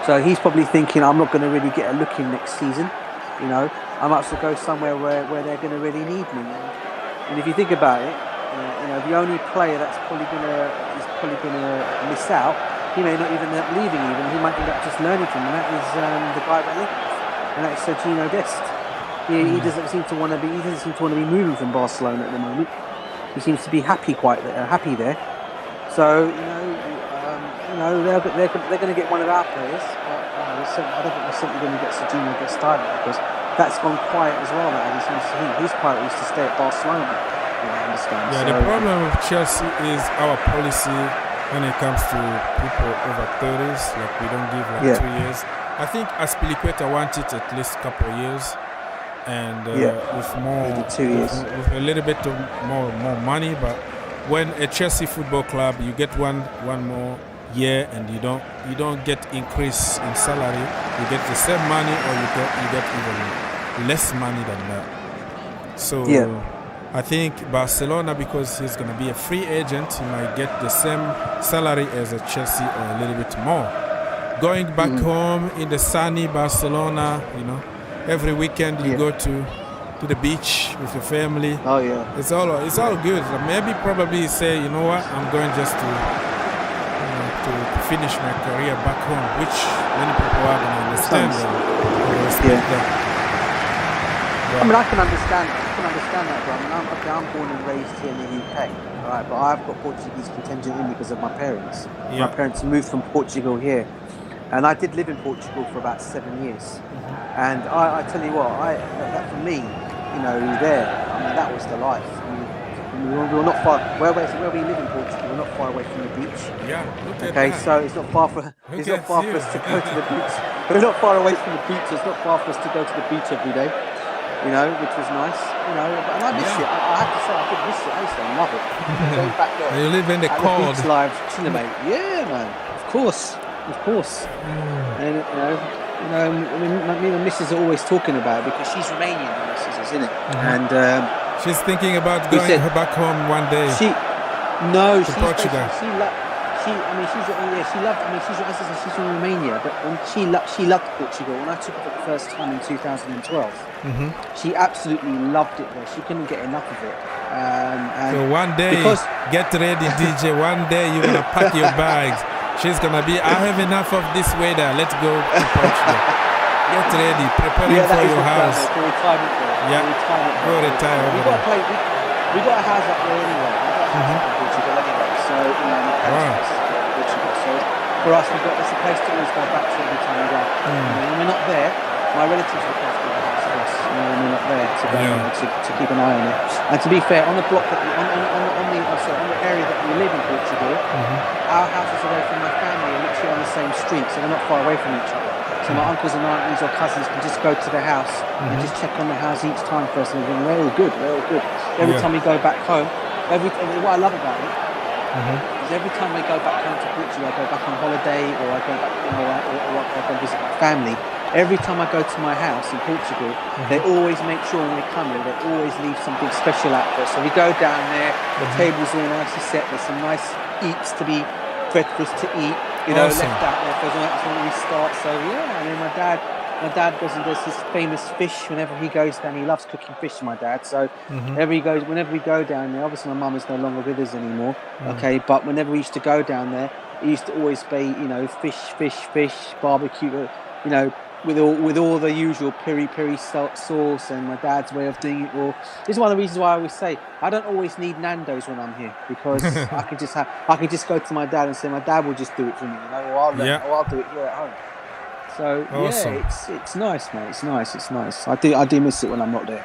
So he's probably thinking, I'm not going to really get a look in next season. I might have to go somewhere where they're going to really need me. And if you think about it, the only player that's probably going to miss out. He may not even end up leaving he might end up just learning from him, and that is the guy that left, and that's Sergio Dest. He doesn't seem to want to be moving from Barcelona at the moment. He seems to be happy there. So they're going to get one of our players. I don't think we're simply going to get Sergio Dest either, because that's gone quiet as well. His priority is to stay at Barcelona. I understand. Yeah, the problem with Chelsea is our policy. When it comes to people over 30s, like we don't give 2 years. I think Azpilicueta wanted at least a couple of years, and with more 2 years, with a little bit of more money. But when a Chelsea Football Club, you get one more year, and you don't get increase in salary. You get the same money, or you get even less money than that. So. I think Barcelona, because he's going to be a free agent, he might get the same salary as a Chelsea or a little bit more. Going back home in the sunny Barcelona, every weekend you go to the beach with your family. Oh yeah, it's all good. Maybe probably say, you know what, I'm going just to finish my career back home, which many people are going to understand and respect that. I mean, I can understand that, bro. I'm born and raised here in the UK, right? But I've got Portuguese contingent in because of my parents. My parents moved from Portugal here, and I did live in Portugal for about 7 years. And I tell you what, that for me, that was the life. We're not far. Where we live in Portugal, we're not far away from the beach. Yeah. Okay, so it's not far for us to go to the beach. We're not far away from the beach. It's not far for us to go to the beach every day. Which was nice, and I miss it. I have to say, I did miss it. I used to love it. Going back there. You live in the cold. Beach live, chilling, mate. Yeah, man. Of course. And me and Mrs. are always talking about it because she's Romanian, my Mrs. is, isn't it? And she's thinking about going back home one day. She's Portugal. She's from Romania, but she loved Portugal. When I took her for the first time in 2012, she absolutely loved it there. She couldn't get enough of it. So one day, get ready, DJ. One day you're gonna pack your bags. She's gonna be, I have enough of this weather. Let's go to Portugal. Get ready, preparing for your house. For retirement there. Go retire. We got a house up there anyway. Portugal anyway. So So for us, it's a place to always go back to every time we go. When we're not there, my relatives look after the house for us. When we're not there to keep an eye on it. And to be fair, on the block on the area that we live in Portugal, our houses away from my family are literally on the same street, so they're not far away from each other. So my uncles and aunties or cousins can just go to the house and just check on the house each time first, and they're all good. Every time we go back home, what I love about it is every time I go back home to Portugal, I go back on holiday, or I go back, or I go visit my family. Every time I go to my house in Portugal, they always make sure when we come here, they always leave something special out for us. So we go down there, the table's all nicely set, there's some nice eats to be, breakfast to eat, left out there for when we start. So and then my dad goes and does his famous fish whenever he goes down. He loves cooking fish, my dad. So whenever we go down there, obviously my mum is no longer with us anymore. Okay, but whenever we used to go down there, it used to always be, fish, barbecue, with all the usual peri sauce, and my dad's way of doing it all. This is one of the reasons why I always say I don't always need Nando's when I'm here, because I can just go to my dad and say my dad will just do it for me, or I'll do it here at home. So awesome. it's nice, mate. It's nice. I do miss it when I'm not there.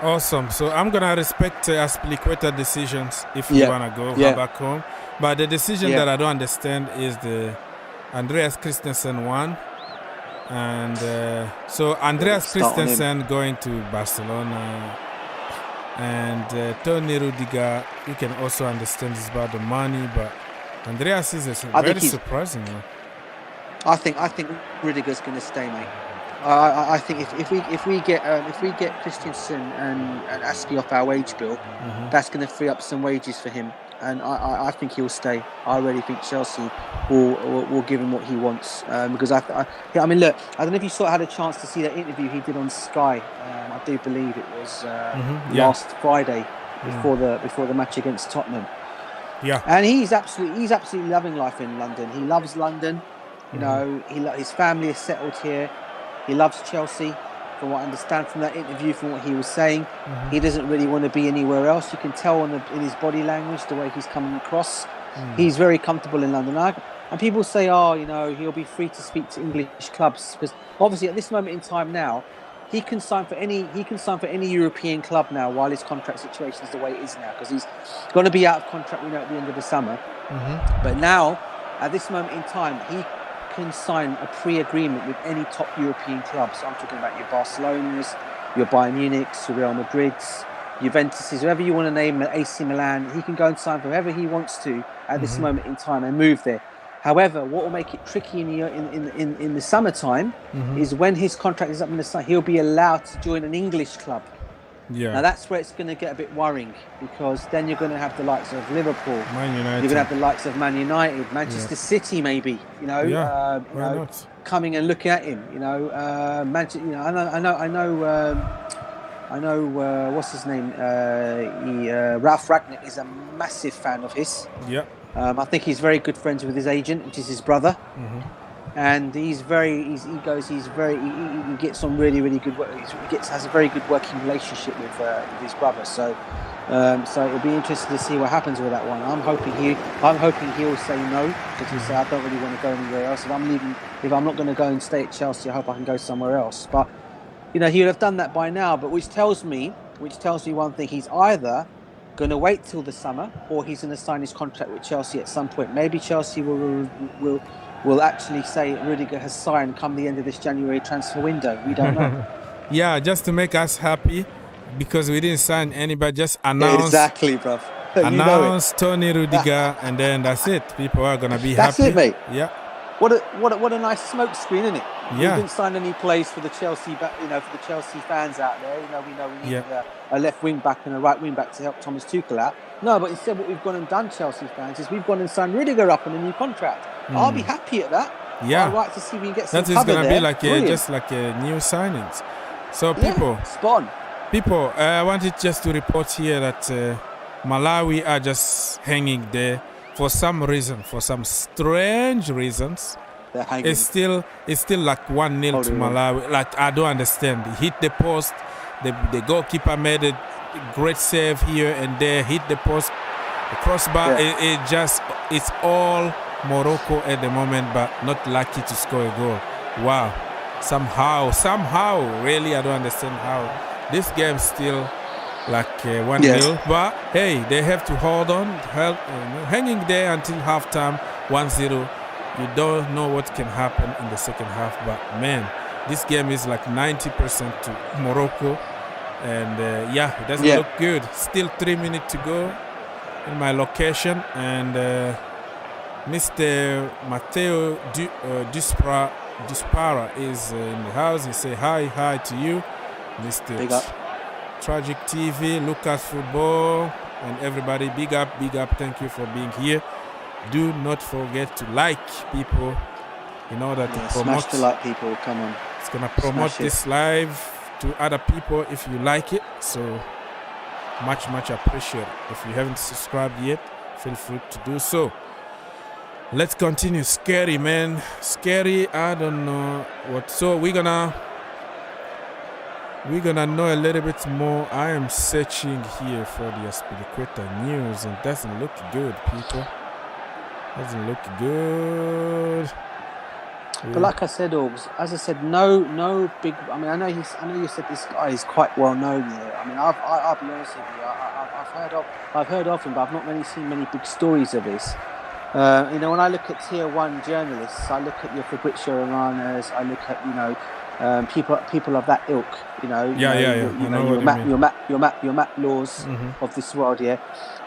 Awesome. So I'm gonna respect Aspilicueta decisions if you wanna go back home. But the decision that I don't understand is the Andreas Christensen one, and so Andreas Christensen going to Barcelona, and Tony Rudiger. You can also understand it's about the money, but Andreas is very surprising. I think Rudiger's going to stay, mate. I think if we get Christensen and Aspi off our wage bill, that's going to free up some wages for him, and I think he'll stay. I really think Chelsea will give him what he wants, because I mean, look, I don't know if you had a chance to see that interview he did on Sky. I do believe it was last Friday before the match against Tottenham. Yeah, and he's absolutely loving life in London. He loves London. You know, his family is settled here. He loves Chelsea, from what I understand from that interview, from what he was saying. He doesn't really want to be anywhere else. You can tell in his body language, the way he's coming across. He's very comfortable in London. And people say, he'll be free to speak to English clubs, because obviously at this moment in time now, he can sign for any European club now while his contract situation is the way it is now, because he's going to be out of contract, at the end of the summer. But now, at this moment in time, he can sign a pre-agreement with any top European club. So I'm talking about your Barcelonas, your Bayern Munichs, your Real Madrids, Juventuses, whoever you want to name, AC Milan. He can go and sign for whoever he wants to at this moment in time and move there. However, what will make it tricky in the summertime is when his contract is up in the summer, he'll be allowed to join an English club. Yeah. Now that's where it's going to get a bit worrying, because then you're going to have the likes of Liverpool, Man United. You're going to have the likes of Man United, Manchester City, maybe. Coming and looking at him. I know. What's his name? Ralph Ragnick is a massive fan of his. Yeah. I think he's very good friends with his agent, which is his brother. And he gets on really, really good work. Has a very good working relationship with his brother. So it'll be interesting to see what happens with that one. I'm hoping he'll say no, because he'll say, I don't really want to go anywhere else. If I'm not going to go and stay at Chelsea, I hope I can go somewhere else. But he would have done that by now. But which tells me one thing: he's either going to wait till the summer, or he's going to sign his contract with Chelsea at some point. Maybe Chelsea will actually say Rudiger has signed come the end of this January transfer window. We don't know. Yeah, just to make us happy, because we didn't sign anybody. Just announce. Exactly, bruv. Announce Tony Rudiger, and then that's it. People are gonna be happy. That's it, mate. Yeah. What a nice smoke screen, isn't it? Yeah. We didn't sign any plays for the Chelsea, for the Chelsea fans out there. We need a left wing back and a right wing back to help Thomas Tuchel out. No, but instead, what we've gone and done, Chelsea fans, is we've gone and signed Rudiger up on a new contract. I'll be happy at that. Yeah. I'd like to see if we can get some cover that is gonna there. be like just like a new signings. So people, spot on. People, I wanted just to report here that Malawi are just hanging there for some reason, for some strange reasons. It's still like 1-0 to Malawi. Like, I don't understand. He hit the post. The goalkeeper made a great save here and there. Hit the post, the crossbar. It's all Morocco at the moment, but not lucky to score a goal. Wow. Somehow, really, I don't understand how this game still like 1-0. Yes. But hey, they have to hold on, hanging there until halftime, 1-0. You don't know what can happen in the second half, but man, this game is like 90% to Morocco, and it doesn't look good. Still 3 minutes to go in my location, and Mr. Matteo Dispara is in the house. He say hi to you, Mr. Big up. Tragic TV, Lucas Football, and everybody. Big up. Thank you for being here. Do not forget to like, people, in order to promote. Smash the like, people. Come on. It's gonna promote this live to other people if you like it. So much appreciated. If you haven't subscribed yet, feel free to do so. Let's continue. Scary, man. Scary. I don't know what. So we're gonna know a little bit more. I am searching here for the Aspilicueta news, and it doesn't look good, people. Doesn't look good. But like I said, Orbs, as I said, no big. I mean, I know you said this guy is quite well known here. I mean, I'll be honest with you. I've heard of him, but I've not really seen many big stories of this. You know, when I look at tier 1 journalists, I look at your Fabrizio Romanos, I look at people of that ilk. You know, your Matt Laws of this world, yeah.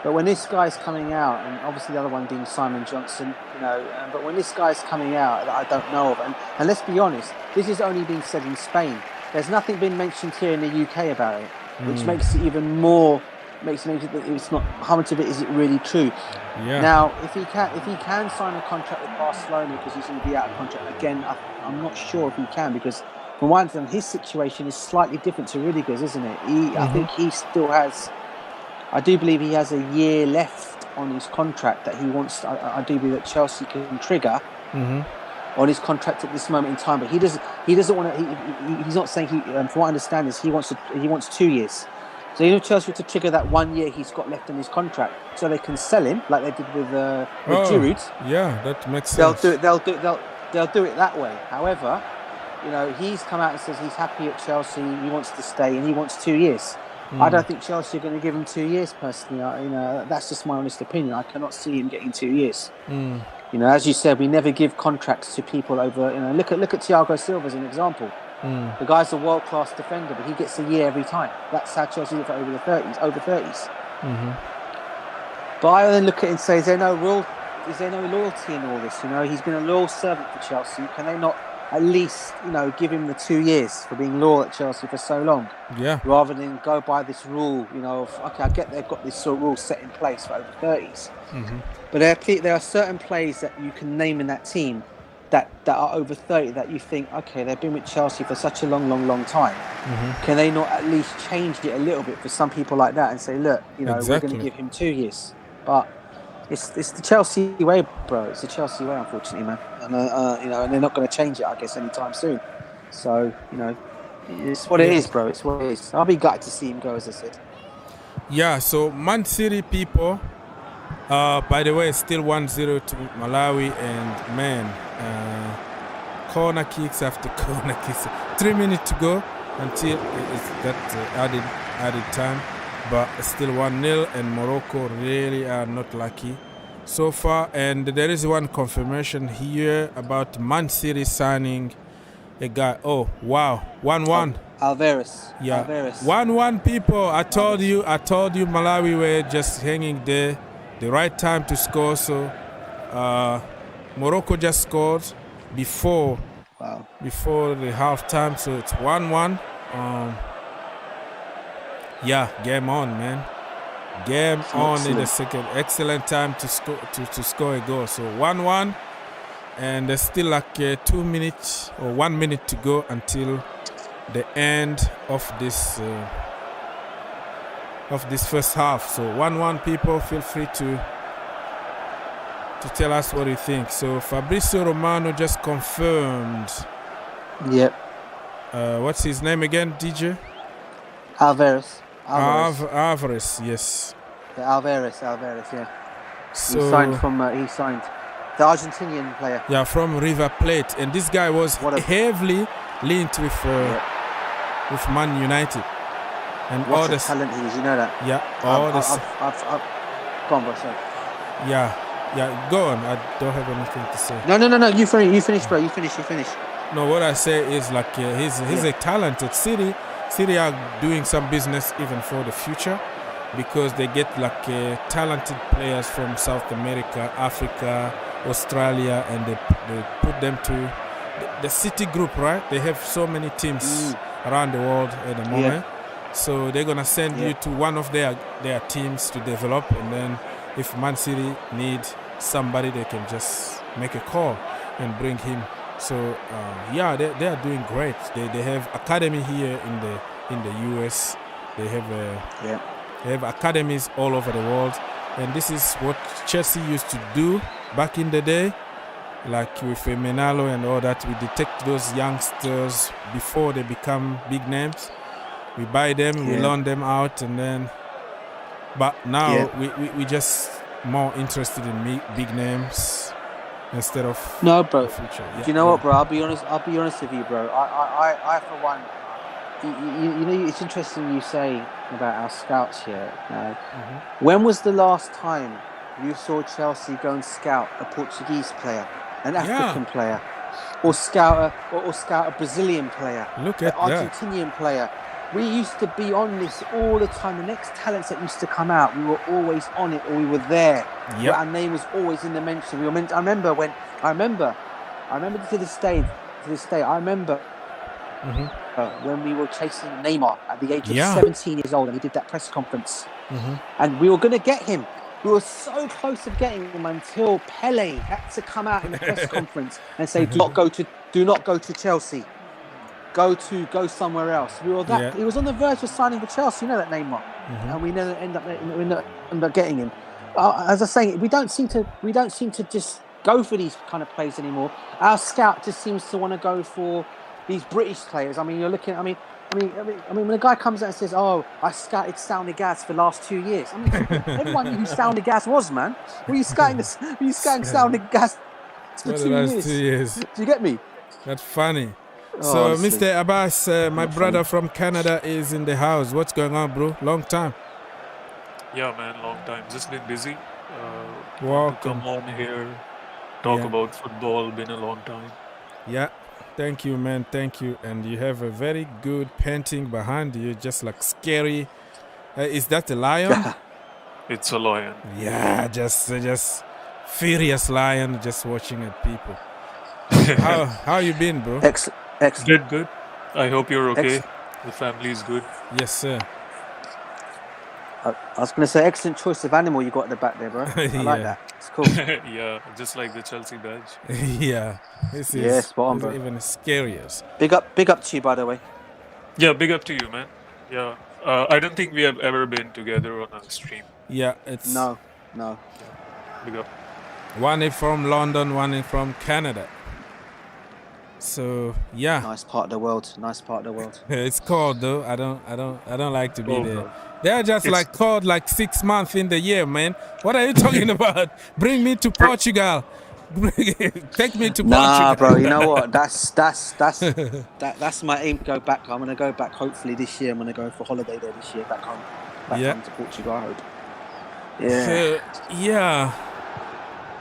But when this guy's coming out, and obviously the other one being Simon Johnson, you know, but when this guy's coming out that I don't know of, and let's be honest, this has only been said in Spain. There's nothing been mentioned here in the UK about it, which makes it even more. Makes me think that it's not. How much of it is it really true? Yeah. Now, if he can sign a contract with Barcelona because he's going to be out of contract again, I'm not sure if he can, because from one hand, his situation is slightly different to Rudiger's, isn't it? I think he still has. I do believe he has a year left on his contract that he wants. I do believe that Chelsea can trigger on his contract at this moment in time, but he doesn't want to. He's not saying he. From what I understand, is he wants 2 years. So you know, Chelsea to trigger that 1 year he's got left in his contract, so they can sell him like they did with Giroud. Yeah, that makes sense. They'll do it that way. However, you know, he's come out and says he's happy at Chelsea. He wants to stay, and he wants 2 years. I don't think Chelsea are going to give him 2 years personally. You know, that's just my honest opinion. I cannot see him getting 2 years. You know, as you said, we never give contracts to people over. You know, look at Thiago Silva as an example. The guy's a world-class defender, but he gets a year every time. That's how Chelsea do it for over 30s. But I then look at it and say, is there no loyalty in all this? You know, he's been a loyal servant for Chelsea. Can they not at least, you know, give him the 2 years for being loyal at Chelsea for so long? Yeah. Rather than go by this rule, you know, of, okay, I get they've got this sort of rule set in place for over 30s. But there are certain players that you can name in that team that are over 30 that you think, okay, they've been with Chelsea for such a long time. Can they not at least change it a little bit for some people like that and say, look, you know, we're going to give him 2 years. But it's the Chelsea way, bro. It's the Chelsea way, unfortunately, man. And you know, and they're not going to change it, I guess, anytime soon. So, you know, it's what it is, bro. It's what it is. I'll be gutted to see him go, as I said. Yeah. So Man City people. By the way, still 1-0 to Malawi, and man, corner kicks after corner kicks. 3 minutes to go until it's that added time, but still 1-0, and Morocco really are not lucky so far. And there is one confirmation here about Man City signing a guy. Oh wow, 1-1. Alvarez. Yeah, Alvarez. 1-1. People, I told you, Malawi were just hanging there. The right time to score. So Morocco just scored before the half time. So it's 1-1. Yeah, game on, man. Game on in the second. Excellent time to score a goal. So 1-1, and there's still like 2 minutes or 1 minute to go until the end of this first half. So 1-1. People, feel free to tell us what you think. So Fabrizio Romano just confirmed. Yep. What's his name again, DJ? Alvarez. Alvarez, yes. Yeah, Alvarez, yeah. So he signed the Argentinian player. Yeah, from River Plate, and this guy was heavily linked with Man United. And what all a talent he is, you know that? Yeah, I've go on, bro, sorry. Yeah, go on. I don't have anything to say. No, you finish, bro. You finish. No, what I say is like he's a talented City. City are doing some business even for the future, because they get like talented players from South America, Africa, Australia, and they put them to the City group, right? They have so many teams around the world at the moment. So they're going to send you to one of their teams to develop, and then if Man City need somebody, they can just make a call and bring him. So they are doing great. They have academy here in the US. They have academies all over the world, and this is what Chelsea used to do back in the day, like with Menalo and all that. We detect those youngsters before they become big names. We buy them, we loan them out, and then. But now we just more interested in big names, instead of No, bro. the future. Yeah, Do you know what, bro? I'll be honest with you, bro. I for one, you know, it's interesting you say about our scouts here. When was the last time you saw Chelsea go and scout a Portuguese player, an African player, or scout a Brazilian player, Look at an Argentinian player? We used to be on this all the time. The next talents that used to come out, we were always on it, or we were there. Yep. Our name was always in the mention. I remember to this day. I remember when we were chasing Neymar at the age of 17 years old, and he did that press conference, and we were going to get him. We were so close to getting him until Pele had to come out in the press conference and say, "Do not go to Chelsea. Go somewhere else." We were that. He was on the verge of signing for Chelsea. You know that Neymar, and we never end up getting him. As I was saying, we don't seem to just go for these kind of players anymore. Our scout just seems to want to go for these British players. I mean, you're looking. I mean, when a guy comes out and says, "Oh, I scouted Soundigas for the last 2 years," I mean, everyone knew who Soundigas was, man. Were you scouting Soundigas for 2 years? Do you get me? That's funny. So, Mr. Abbas, my brother from Canada is in the house. What's going on, bro? Long time. Yeah, man, long time. Just been busy. Welcome. Come on here, talk about football. Been a long time. Yeah, thank you, man. Thank you. And you have a very good painting behind you, just like scary. Is that a lion? It's a lion. Yeah, just furious lion, just watching at people. How you been, bro? Excellent. Good. I hope you're okay. The family is good. Yes, sir. I was going to say, excellent choice of animal you got at the back there, bro. I like that. It's cool. Yeah, just like the Chelsea badge. Yeah, this is spot on, bro. Even scariest. Big up to you, by the way. Yeah, big up to you, man. Yeah, I don't think we have ever been together on a stream. Yeah, it's no. Yeah. Big up. One is from London, one is from Canada. So yeah, nice part of the world. It's cold though. I don't like to be there. Bro. They're just like cold like 6 months in the year, man. What are you talking about? Bring me to Portugal. Take me to Portugal. Nah, bro. You know what? That's my aim to go back. I'm gonna go back. Hopefully this year. I'm gonna go for holiday there this year. Back home to Portugal. I hope. Yeah.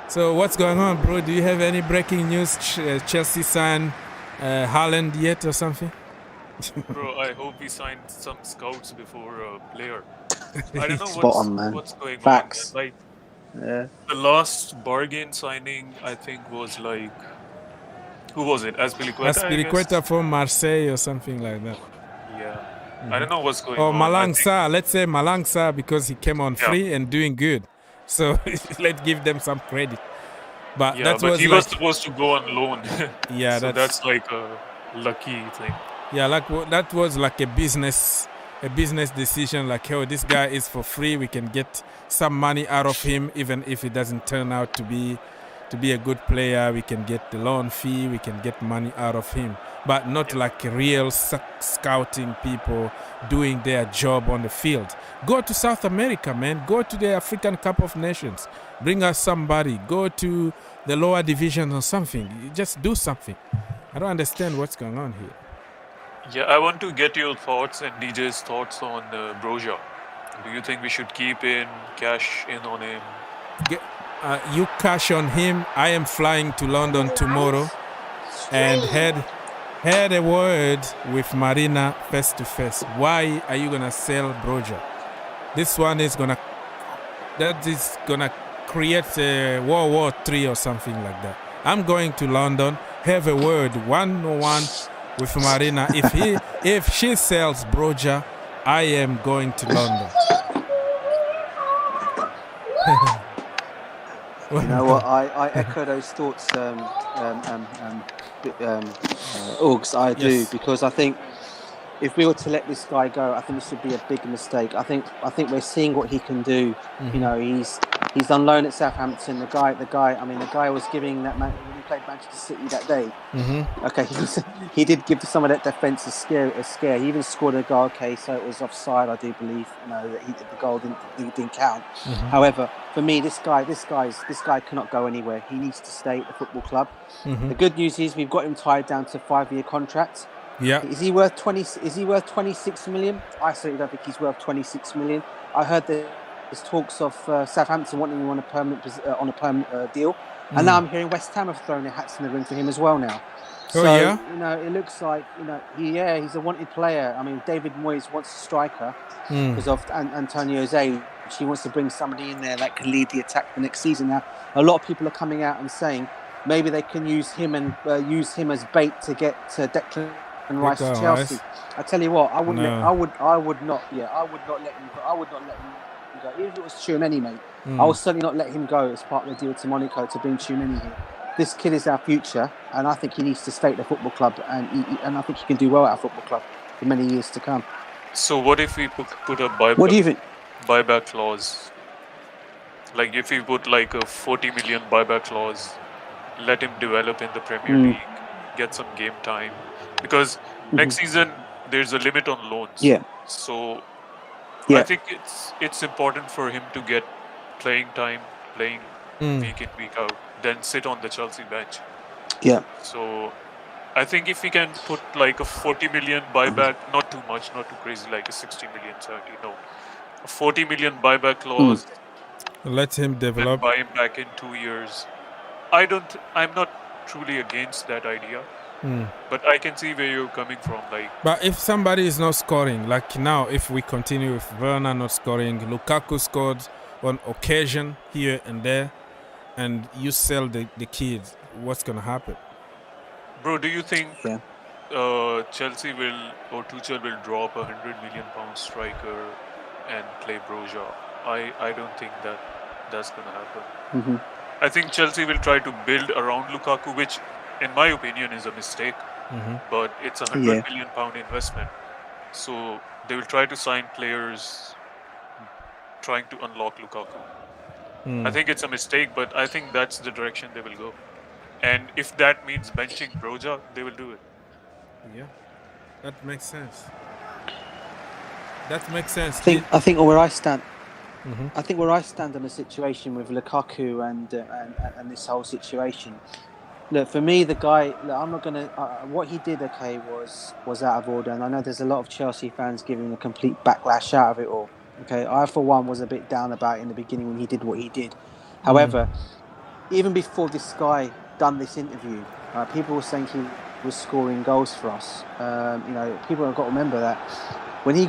So what's going on, bro? Do you have any breaking news? Chelsea signed Haaland yet or something? Bro, I hope we signed some scouts before a player. I don't know what's going Facts. on. Like, the last bargain signing, I think, was like, who was it? Azpilicueta from Marseille or something like that. Yeah. I don't know what's going on. Or Malang Sarr. Let's say Malang Sarr because he came on free and doing good. So let's give them some credit. But he was supposed to go on loan. Yeah, so that's like a lucky thing. Yeah, that was like a business decision. Like, oh, this guy is for free. We can get some money out of him, even if it doesn't turn out to be a good player. We can get the loan fee. We can get money out of him, but not like real scouting people doing their job on the field. Go to South America, man. Go to the African Cup of Nations. Bring us somebody. Go to the lower division or something. Just do something. I don't understand what's going on here. Yeah, I want to get your thoughts and DJ's thoughts on Broja. Do you think we should keep in, cash in on him? You cash on him. I am flying to London tomorrow and had a word with Marina face to face. Why are you gonna sell Broja? This one is gonna create a World War III or something like that. I'm going to London, have a word one-on-one with Marina. If she sells Broja, I am going to London. You know what? I echo those thoughts, Uggs. I do, because I think if we were to let this guy go, I think this would be a big mistake. I think we're seeing what he can do. You know, He's on loan at Southampton. The guy was giving that man when he played Manchester City that day. Okay, he did give some of that defence a scare. He even scored a goal. Okay, so it was offside, I do believe. That the goal didn't count. However, for me, this guy cannot go anywhere. He needs to stay at the football club. The good news is we've got him tied down to a 5-year contract. Yeah. Is he worth 26 million? I certainly don't think he's worth 26 million. I heard there's talks of Southampton wanting him on a permanent deal, and now I'm hearing West Ham have thrown their hats in the ring for him as well now. So it looks like he's a wanted player. I mean, David Moyes wants a striker because of Antonio's age. He wants to bring somebody in there that can lead the attack for next season. Now, a lot of people are coming out and saying maybe they can use him as bait to get Declan Rice to Chelsea. I tell you what, I would not let him go. Even if it was Tchouaméni, mate, I would certainly not let him go as part of the deal to Monaco to bring Tchouaméni here. This kid is our future, and I think he needs to stay at the football club, and I think he can do well at our football club for many years to come. So what if we put a buyback? What do you think? Buyback clause? Like if we put like a 40 million buyback clause, let him develop in the Premier League, get some game time, because next season there's a limit on loans. Yeah. So I think it's important for him to get playing time, playing week in, week out, then sit on the Chelsea bench. Yeah. So I think if we can put like a 40 million buyback, not too much, not too crazy, like a 60 million, 70, no. A 40 million buyback clause. Let him develop. Buy him back in 2 years. I'm not truly against that idea. But I can see where you're coming from. But if somebody is not scoring, like now, if we continue with Werner not scoring, Lukaku scored on occasion here and there, and you sell the kids, what's going to happen? Bro, do you think Chelsea or Tuchel will drop £100 million striker and play Broja? I don't think that's going to happen. I think Chelsea will try to build around Lukaku, which in my opinion is a mistake, but it's £100 million investment. So they will try to sign players trying to unlock Lukaku. I think it's a mistake, but I think that's the direction they will go. And if that means benching Broja, they will do it. Yeah, that makes sense. I think where I stand. I think where I stand on the situation with Lukaku and this whole situation. Look, for me, the guy. Look, I'm not gonna. What he did, was out of order, and I know there's a lot of Chelsea fans giving a complete backlash out of it all. Okay, I for one was a bit down about it in the beginning when he did what he did. However, even before this guy done this interview, people were saying he was scoring goals for us. People have got to remember that when he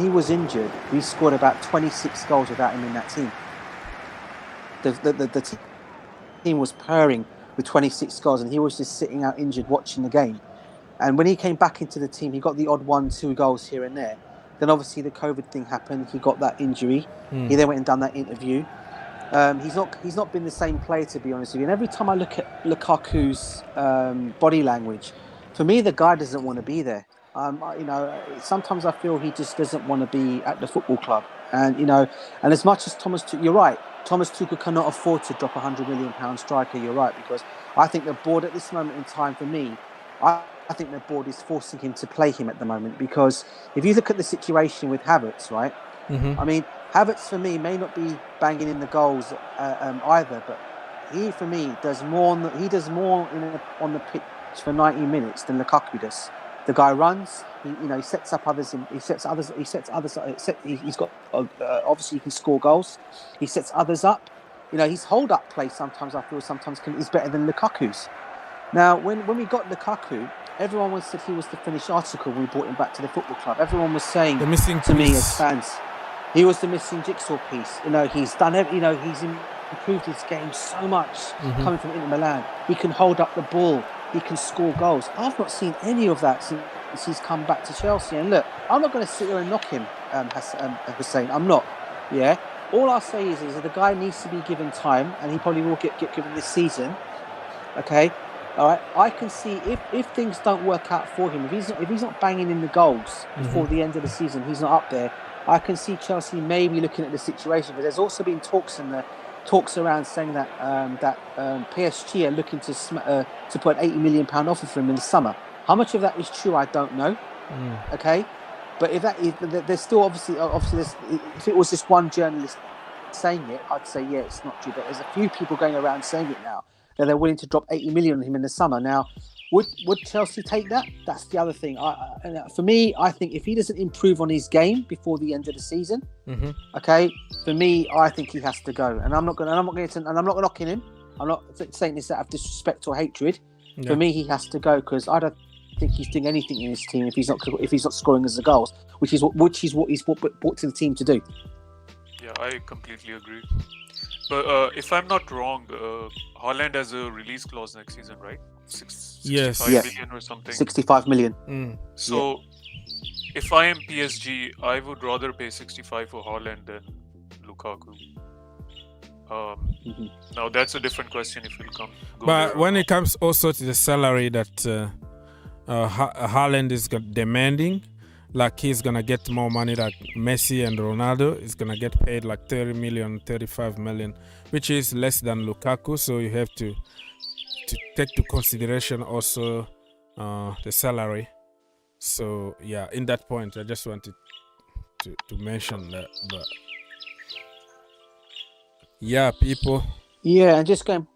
was injured, we scored about 26 goals without him in that team. The team was purring with 26 goals, and he was just sitting out injured watching the game. And when he came back into the team, he got the odd 1-2 goals here and there. Then obviously the COVID thing happened. He got that injury. He then went and done that interview. He's not been the same player, to be honest with you. And every time I look at Lukaku's body language, for me, the guy doesn't want to be there. Sometimes I feel he just doesn't want to be at the football club. And as much as you're right. Thomas Tuchel cannot afford to drop £100 million striker. You're right, because I think the board at this moment in time, for me, I think the board is forcing him to play him at the moment, because if you look at the situation with Havertz, right? I mean, Havertz for me may not be banging in the goals either, but he for me does more. On the pitch for 90 minutes than Lukaku does. The guy runs. He sets up others. He's got obviously he can score goals. He sets others up. His hold up play sometimes I feel is better than Lukaku's. Now when we got Lukaku, everyone said he was the finished article when we brought him back to the football club. Everyone was saying to me as fans, he was the missing jigsaw piece. He's done he's improved his game so much coming from Inter Milan. He can hold up the ball. He can score goals. I've not seen any of that since he's come back to Chelsea. And look, I'm not going to sit here and knock him, Hussein. I'm not. Yeah. All I'll say is that the guy needs to be given time, and he probably will get given this season. Okay. All right. I can see if things don't work out for him, if he's not banging in the goals before the end of the season, he's not up there. I can see Chelsea maybe looking at the situation, but there's also been talks in the talks around saying that PSG are looking to put an £80 million offer for him in the summer. How much of that is true, I don't know. Okay, but if there's still obviously if it was just one journalist saying it, I'd say yeah, it's not true. But there's a few people going around saying it now that they're willing to drop 80 million on him in the summer. Now, would Chelsea take that? That's the other thing. For me, I think if he doesn't improve on his game before the end of the season, okay, for me, I think he has to go. And I'm not knocking him. I'm not saying this out of disrespect or hatred. Yeah. For me, he has to go because I don't think he's doing anything in his team if he's not scoring as the goals, which is what he's brought to the team to do. Yeah, I completely agree. But if I'm not wrong, Haaland has a release clause next season, right? 65 million or something. 65 million. So, if I am PSG, I would rather pay 65 for Haaland than Lukaku. Now, that's a different question if we'll come. But when it comes also to the salary that Haaland is demanding, like he's going to get more money like Messi and Ronaldo. He's going to get paid like 30 million, 35 million, which is less than Lukaku. So you have to take to consideration also the salary. So, yeah, in that point, I just wanted to mention that. But, yeah, people. Yeah, and just going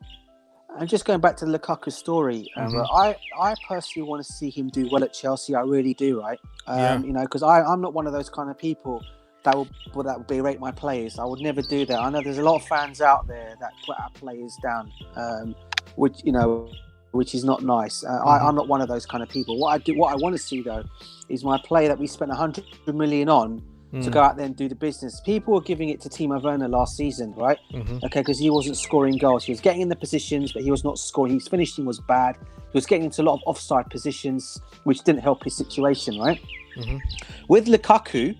back to the Lukaku story, I personally want to see him do well at Chelsea. I really do, right? You know, because I'm not one of those kind of people that will berate my players. I would never do that. I know there's a lot of fans out there that put our players down, which is not nice. I'm not one of those kind of people. What I want to see though is my player that we spent 100 million on to go out there and do the business. People were giving it to Timo Werner last season, right? Okay, because he wasn't scoring goals. He was getting in the positions, but he was not scoring. His finishing was bad. He was getting into a lot of offside positions, which didn't help his situation, right? With Lukaku,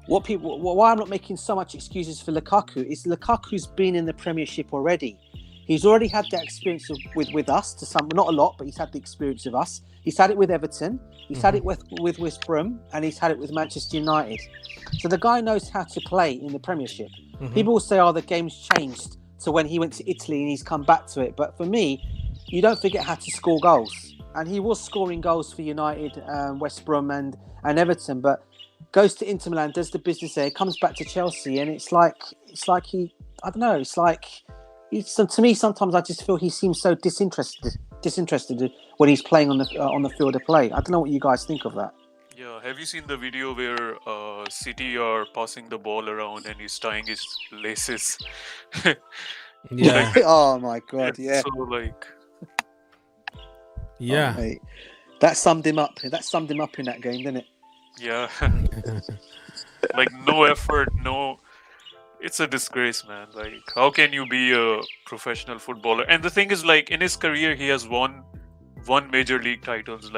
why I'm not making so much excuses for Lukaku is Lukaku's been in the Premiership already. He's already had that experience with us, not a lot, but he's had the experience of us. He's had it with Everton, he's had it with West Brom, and he's had it with Manchester United. So the guy knows how to play in the Premiership. People will say, the game's changed to when he went to Italy and he's come back to it. But for me, you don't forget how to score goals. And he was scoring goals for United, West Brom and Everton, but goes to Inter Milan, does the business there, comes back to Chelsea, and it's like he, I don't know, it's like... to me, sometimes I just feel he seems so disinterested when he's playing on the field of play. I don't know what you guys think of that. Yeah, have you seen the video where City are passing the ball around and he's tying his laces? Yeah. Oh my God, yeah. So yeah. Oh, mate. That summed him up. That summed him up in that game, didn't it? Yeah. No effort, no. It's a disgrace, man. How can you be a professional footballer? And the thing is, in his career, he has won major league titles.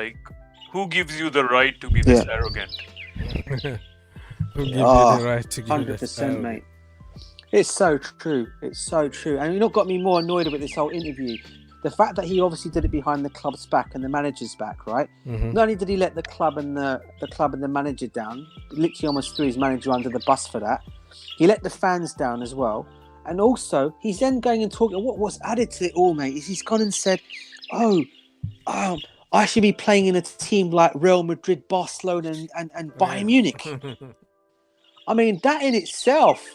Who gives you the right to be this arrogant? Who gives you the right to give 100%, mate. It's so true. It's so true. And you know what got me more annoyed with this whole interview? The fact that he obviously did it behind the club's back and the manager's back, right? Not only did he let the club and the manager down, literally almost threw his manager under the bus for that. He let the fans down as well. And also, he's then going and talking. What was added to it all, mate, is he's gone and said, I should be playing in a team like Real Madrid, Barcelona, and Bayern Munich. I mean, that in itself,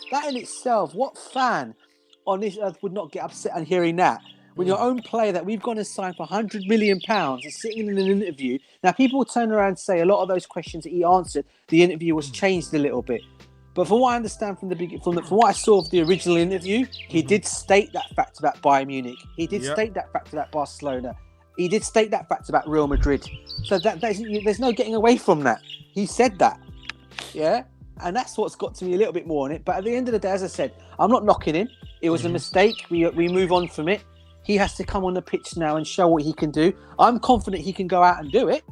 what fan on this earth would not get upset on hearing that? When your own player that we've gone and signed for £100 million is sitting in an interview. Now, people will turn around and say a lot of those questions that he answered, the interview was changed a little bit. But from what I understand from what I saw of the original interview, he did state that fact about Bayern Munich. He did state that fact about Barcelona. He did state that fact about Real Madrid. So there's no getting away from that. He said that. Yeah? And that's what's got to me a little bit more on it. But at the end of the day, as I said, I'm not knocking him. It was a mistake. We move on from it. He has to come on the pitch now and show what he can do. I'm confident he can go out and do it.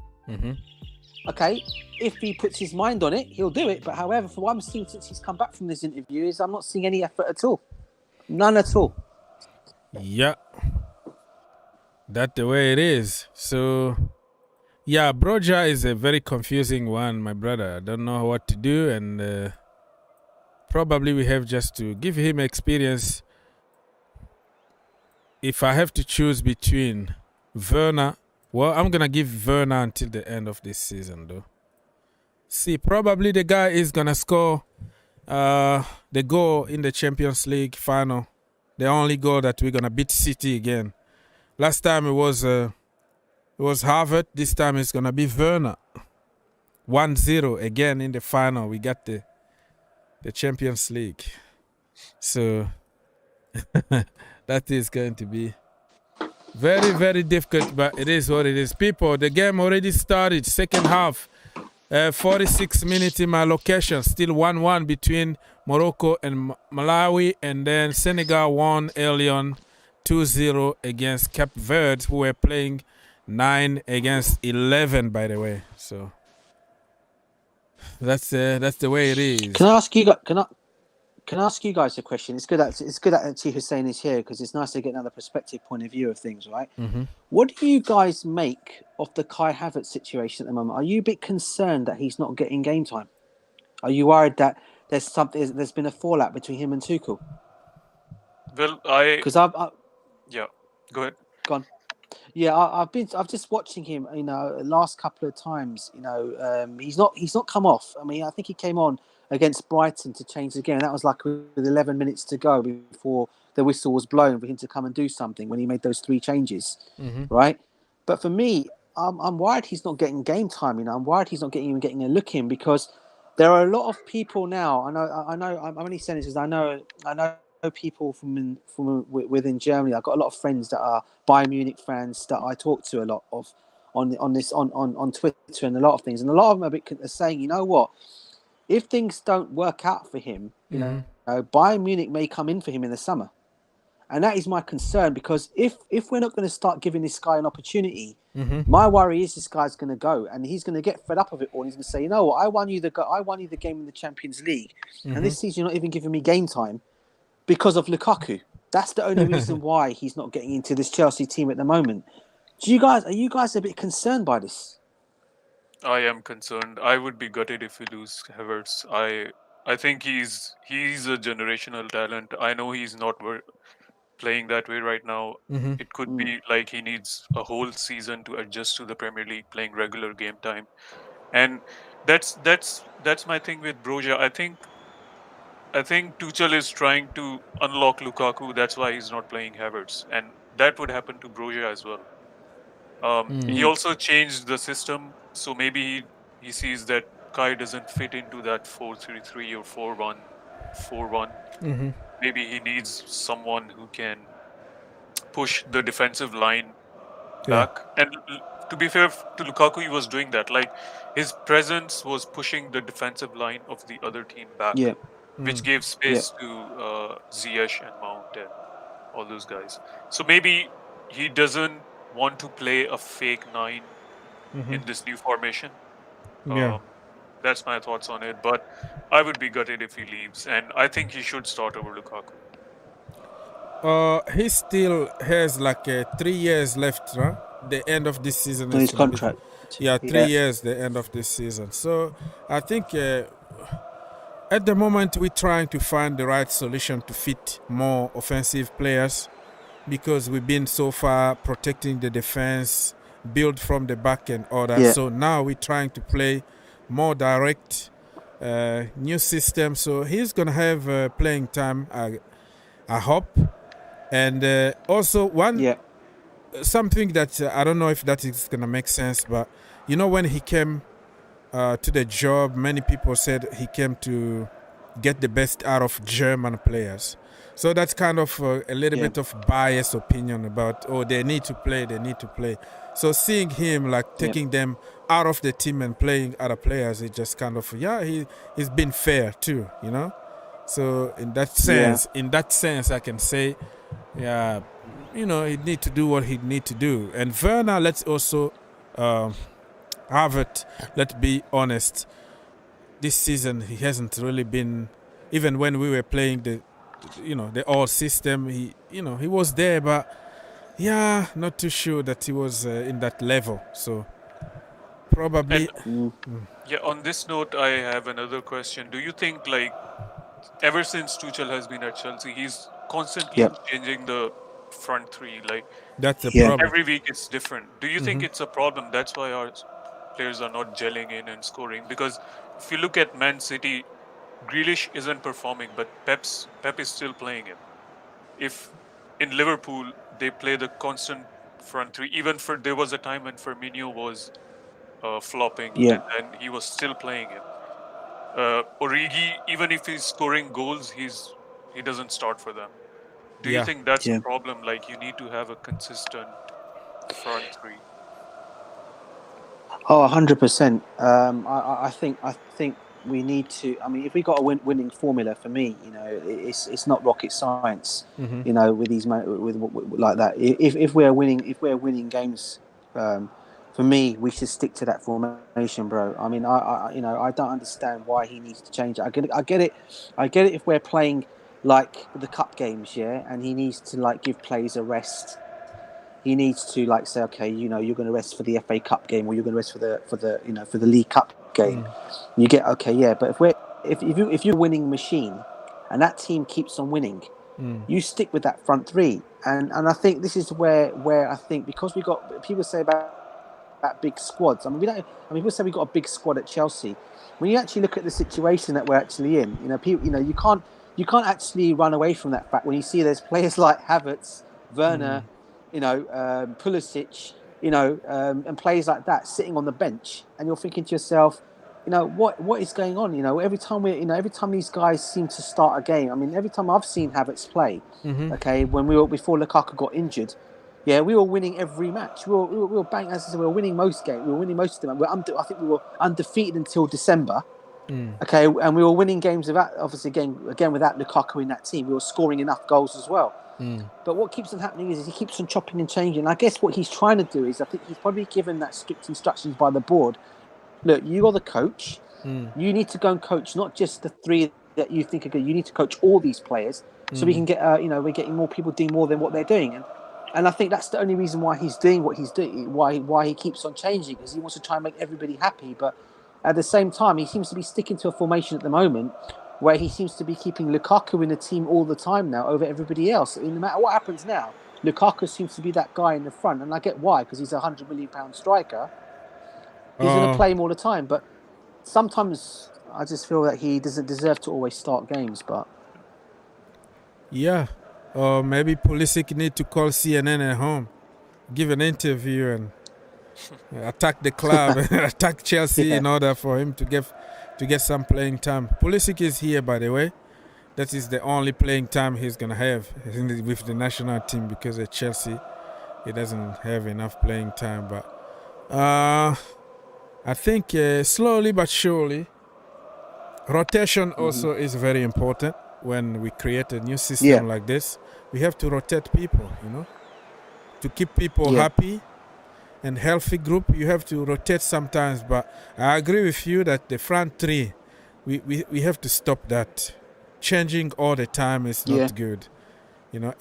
Okay, if he puts his mind on it, he'll do it. But however, from what I'm seeing since he's come back from this interview, I'm not seeing any effort at all. None at all. Yeah. That's the way it is. So, yeah, Broja is a very confusing one, my brother. I don't know what to do. And probably we have just to give him experience if I have to choose between Werner, well, I'm gonna give Werner until the end of this season, though. See, probably the guy is gonna score the goal in the Champions League final. The only goal that we're gonna beat City again. Last time it was Harvard. This time it's gonna be Werner. 1-0 again in the final. We got the Champions League. So that is going to be very, very difficult, but it is what it is. People, the game already started. Second half, 46 minutes in my location. Still 1-1 between Morocco and Malawi, and then Senegal won early on 2-0 against Cape Verde, who were playing 9 against 11, by the way. So that's the way it is. Can I ask you? Can I ask you guys a question? It's good that T Hussein is here because it's nice to get another perspective point of view of things, right? Mm-hmm. What do you guys make of the Kai Havertz situation at the moment? Are you a bit concerned that he's not getting game time? Are you worried that there's been a fallout between him and Tuchel? Well, yeah, go ahead. Go on. Yeah, I've just watching him. Last couple of times. He's not come off. I mean, I think he came on against Brighton to change the game. That was like with 11 minutes to go before the whistle was blown for him to come and do something when he made those 3 changes, right? But for me, I'm worried he's not getting game time. I'm worried he's not getting a look in because there are a lot of people now. I know. I'm only saying this because I know people from within Germany. I've got a lot of friends that are Bayern Munich fans that I talk to a lot of on Twitter and a lot of things, and a lot of them are saying, you know what? If things don't work out for him, Bayern Munich may come in for him in the summer. And that is my concern because if we're not going to start giving this guy an opportunity, my worry is this guy's going to go and he's going to get fed up of it all. And he's going to say, you know what, I won you the game in the Champions League. And this season you're not even giving me game time because of Lukaku. That's the only reason why he's not getting into this Chelsea team at the moment. Are you guys a bit concerned by this? I am concerned. I would be gutted if we lose Havertz. I think he's a generational talent. I know he's not playing that way right now. It could be like he needs a whole season to adjust to the Premier League, playing regular game time. And that's my thing with Broja. I think Tuchel is trying to unlock Lukaku. That's why he's not playing Havertz, and that would happen to Broja as well. He also changed the system, so maybe he sees that Kai doesn't fit into that 4-3-3 or 4-1-4-1. Maybe he needs someone who can push the defensive line back. And to be fair to Lukaku, he was doing that. Like, his presence was pushing the defensive line of the other team back, which gave space to Ziyech and Mount and all those guys. So maybe he doesn't want to play a fake 9 in this new formation. That's my thoughts on it. But I would be gutted if he leaves, and I think he should start over Lukaku. He still has like 3 years left, huh? The end of this season. His contract. 3 years, the end of this season. So I think at the moment we're trying to find the right solution to fit more offensive players, because we've been so far protecting the defense, build from the back and all that. So now we're trying to play more direct, new system. So he's going to have playing time, I hope. And also something that I don't know if that is going to make sense, but when he came to the job, many people said he came to get the best out of German players. So that's kind of a little bit of biased opinion about, they need to play. So seeing him like taking them out of the team and playing other players, it just kind of, he's been fair too, So in that sense, I can say, he need to do what he need to do. And Werner, let's also have it. Let's be honest. This season, he hasn't really been, even when we were playing the old system, he was there, but not too sure that he was in that level. So probably. On this note, I have another question. Do you think, like, ever since Tuchel has been at Chelsea, he's constantly changing the front three. Like That's the Yeah. problem. every week it's different. Do you think it's a problem? That's why our players are not gelling in and scoring. Because if you look at Man City, Grealish isn't performing, but Pep is still playing him. If in Liverpool they play the constant front three, even for there was a time when Firmino was flopping, Yeah. and he was still playing him. Origi, even if he's scoring goals, he doesn't start for them. Do you Yeah. think that's Yeah. a problem? Like you need to have a consistent front three. Oh, 100%. I think we need to. I mean, if we got a winning formula, for me, it's not rocket science. With these with like that. If we're winning games, for me, we should stick to that formation, bro. I mean, I don't understand why he needs to change it. I get it. If we're playing like the cup games, yeah, and he needs to like give players a rest. He needs to like say, okay, you're going to rest for the FA Cup game, or you're going to rest for the League Cup game. You get okay, yeah. But if you're a winning machine, and that team keeps on winning, you stick with that front three. And I think this is where I think, because we got, people say about big squads. I mean, people say we got a big squad at Chelsea. When you actually look at the situation that we're actually in, you can't actually run away from that fact when you see there's players like Havertz, Werner. Pulisic, and players like that sitting on the bench, and you're thinking to yourself, what is going on? Every time these guys seem to start a game. I mean, every time I've seen Havertz play, okay, before Lukaku got injured, yeah, we were winning every match. We were bang, as I said, we were winning most games. We were winning most of them. I think we were undefeated until December. Okay, and we were winning games without, obviously, again without Lukaku in that team. We were scoring enough goals as well. But what keeps on happening is he keeps on chopping and changing. And I guess what he's trying to do is, I think he's probably given that strict instructions by the board. Look, you are the coach. You need to go and coach not just the three that you think are good. You need to coach all these players so we can get, we're getting more people doing more than what they're doing. And I think that's the only reason why he's doing what he's doing, why he keeps on changing, because he wants to try and make everybody happy. But at the same time, he seems to be sticking to a formation at the moment where he seems to be keeping Lukaku in the team all the time now over everybody else. No matter what happens now, Lukaku seems to be that guy in the front. And I get why, because he's a £100 million striker. He's going to play him all the time. But sometimes I just feel that he doesn't deserve to always start games. But yeah, or maybe Pulisic need to call CNN at home, give an interview, and attack the club, attack Chelsea in order for him to get some playing time. Pulisic is here, by the way. That is the only playing time he's going to have with the national team, because at Chelsea he doesn't have enough playing time. But I think slowly but surely, rotation also is very important. When we create a new system like this, we have to rotate people, to keep people happy and healthy group. You have to rotate sometimes, but I agree with you that the front three, we have to stop that. Changing all the time is not good.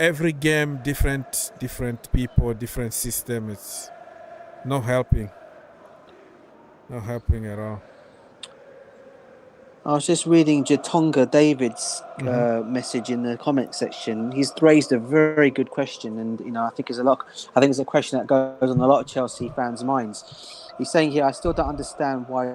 Every game, different people, different system. It's not helping. Not helping at all. I was just reading Jatonga David's message in the comment section. He's raised a very good question, and I think it's a question that goes on a lot of Chelsea fans' minds. He's saying here, I still don't understand why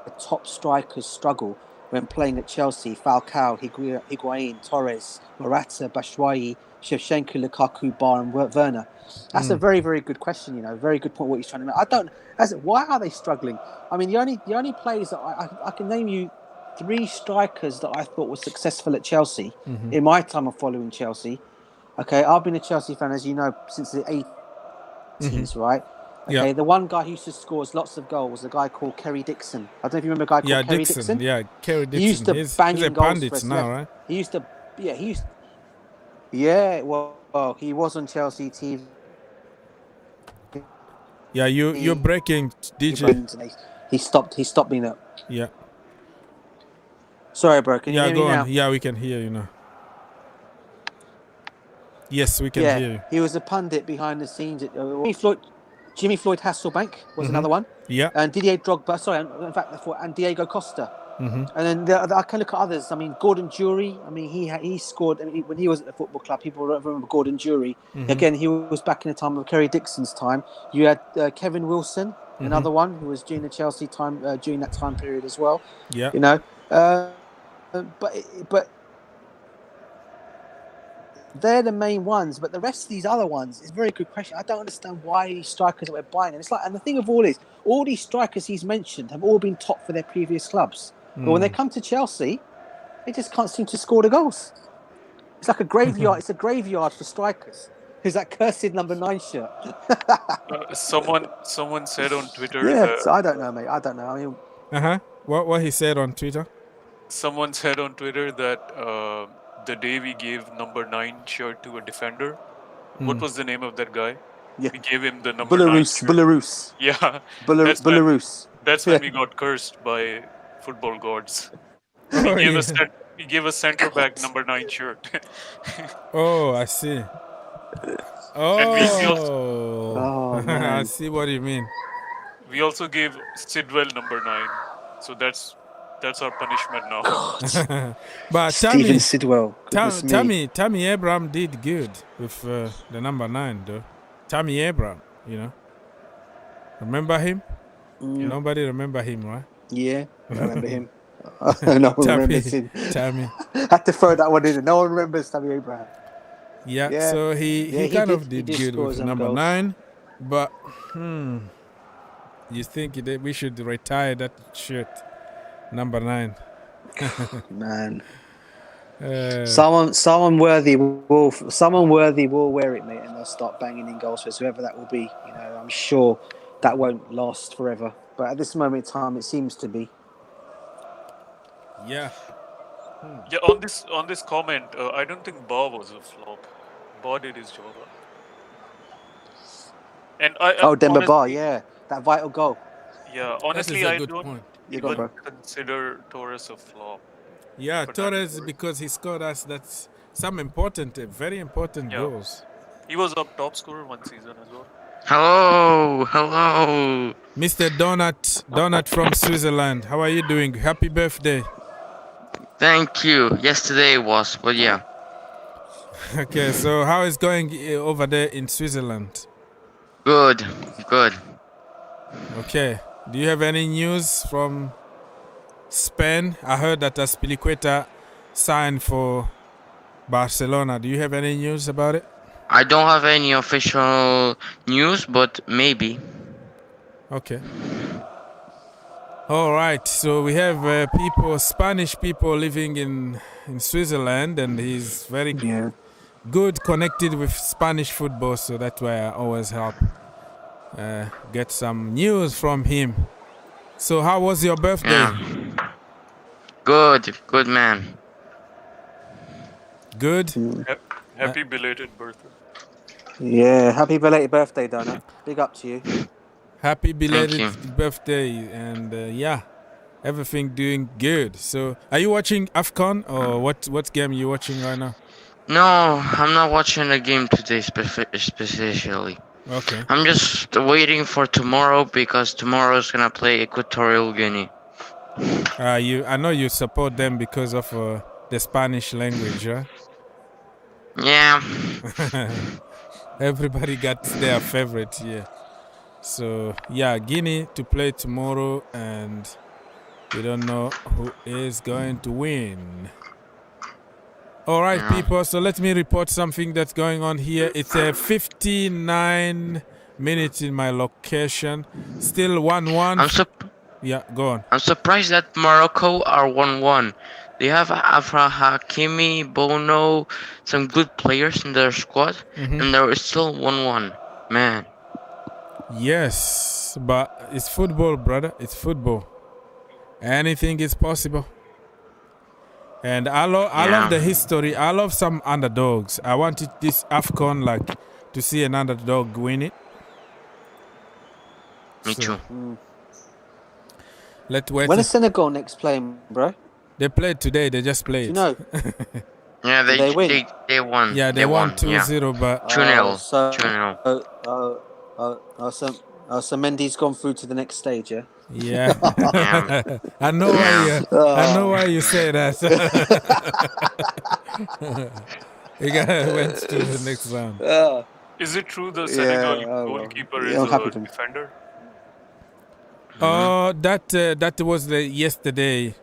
the top strikers struggle when playing at Chelsea. Falcao, Higuain, Torres, Morata, Batshuayi, Shevchenko, Lukaku, Bar, and Werner. That's a very, very good question. Very good point. What he's trying to make. Why are they struggling? I mean, the only players that I can name you 3 strikers that I thought were successful at Chelsea in my time of following Chelsea. Okay, I've been a Chelsea fan, as you know, since the 80s, right? Okay, the one guy who used to score lots of goals was a guy called Kerry Dixon. I don't know if you remember a guy called Kerry Dixon. Yeah, Kerry Dixon. He used to bang in goals for us. now, right? Well, he was on Chelsea TV. Yeah, you're breaking, DJ. He stopped being that. Yeah. Sorry, bro. Can you hear me now? Yeah, we can hear you now. Yes, we can hear you. He was a pundit behind the scenes. Jimmy Floyd Hasselbank was another one. Yeah. And Didier Drogba. Sorry, in fact, and Diego Costa. And then I can look at others. I mean, Gordon Jury. I mean, he scored when he was at the football club. People remember Gordon Jury. Again, he was back in the time of Kerry Dixon's time. You had Kevin Wilson, another one who was during the Chelsea time during that time period as well. Yeah, you know, but they're the main ones. But the rest of these other ones is a very good question. I don't understand why these strikers that we're buying. And it's like, and the thing of all is, all these strikers he's mentioned have all been top for their previous clubs. But when they come to Chelsea, they just can't seem to score the goals. It's like a graveyard. It's a graveyard for strikers. Who's that cursed number 9 shirt? Someone said on Twitter. Yeah, so I don't know, mate. I don't know. I mean, What he said on Twitter? Someone said on Twitter that the day we gave number 9 shirt to a defender, what was the name of that guy? Yeah. We gave him the number 9 shirt. Belarus. Yeah. Belarus. That's when we got cursed by football gods. He gave us centre back number 9 shirt. Oh, I see. Oh, I see what you mean. We also gave Sidwell number 9, so that's our punishment now. But Steven Sidwell. Tammy Abraham did good with the number 9, though. Tammy Abraham, you know. Remember him? Nobody remember him, right? Yeah, I remember him. No one remembers him. Tammy. Had to throw that one in. No one remembers Tammy Abraham. Yeah, so he kind of did good with number 9. But, you think that we should retire that shirt, number 9? Man. Someone worthy will wear it, mate, and they'll start banging in goals for us, whoever that will be. You know, I'm sure that won't last forever. But at this moment in time, it seems to be. Yeah. Yeah. On this comment, I don't think Ba was a flop. Ba did his job. And Demba Ba, yeah, that vital goal. Yeah, honestly, I don't even consider Torres a flop. Yeah, Torres, because he scored us that's some important, very important goals. He was up top scorer one season as well. Hello. Mr. Donut from Switzerland. How are you doing? Happy birthday. Thank you. Yesterday was, but yeah. Okay, so how is going over there in Switzerland? Good. Okay. Do you have any news from Spain? I heard that Azpilicueta signed for Barcelona. Do you have any news about it? I don't have any official news, but maybe. Okay. All right. So we have Spanish people living in Switzerland, and he's very good connected with Spanish football. So that's why I always help get some news from him. So how was your birthday? Yeah. Good man. Good. Happy belated birthday. Yeah, happy belated birthday, Donut. Big up to you. Happy belated birthday, and everything doing good. So, are you watching AFCON, or what game are you watching right now? No, I'm not watching the game today especially. Okay. I'm just waiting for tomorrow because tomorrow is gonna play Equatorial Guinea. I know you support them because of the Spanish language, huh? Yeah. Everybody got their favorite, yeah. So, Guinea to play tomorrow, and we don't know who is going to win. All right, people, so let me report something that's going on here. It's 59 minutes in my location. Still 1-1. Go on. I'm surprised that Morocco are 1-1. They have Afra Hakimi, Bono, some good players in their squad, and they're still 1-1. Man. Yes, but it's football, brother. It's football. Anything is possible. And I love the history. I love some underdogs. I wanted this AFCON to see an underdog win it. Me too. Let's wait. When is Senegal next playing, bro? They played today. They just played. You know. Yeah, they won. Yeah, they won 2-0, but 2-0. Oh, so Mendy's gone through to the next stage, yeah? Yeah. I know why you say that. He went to the next round. Is it true the Senegal goalkeeper is a defender? That was yesterday.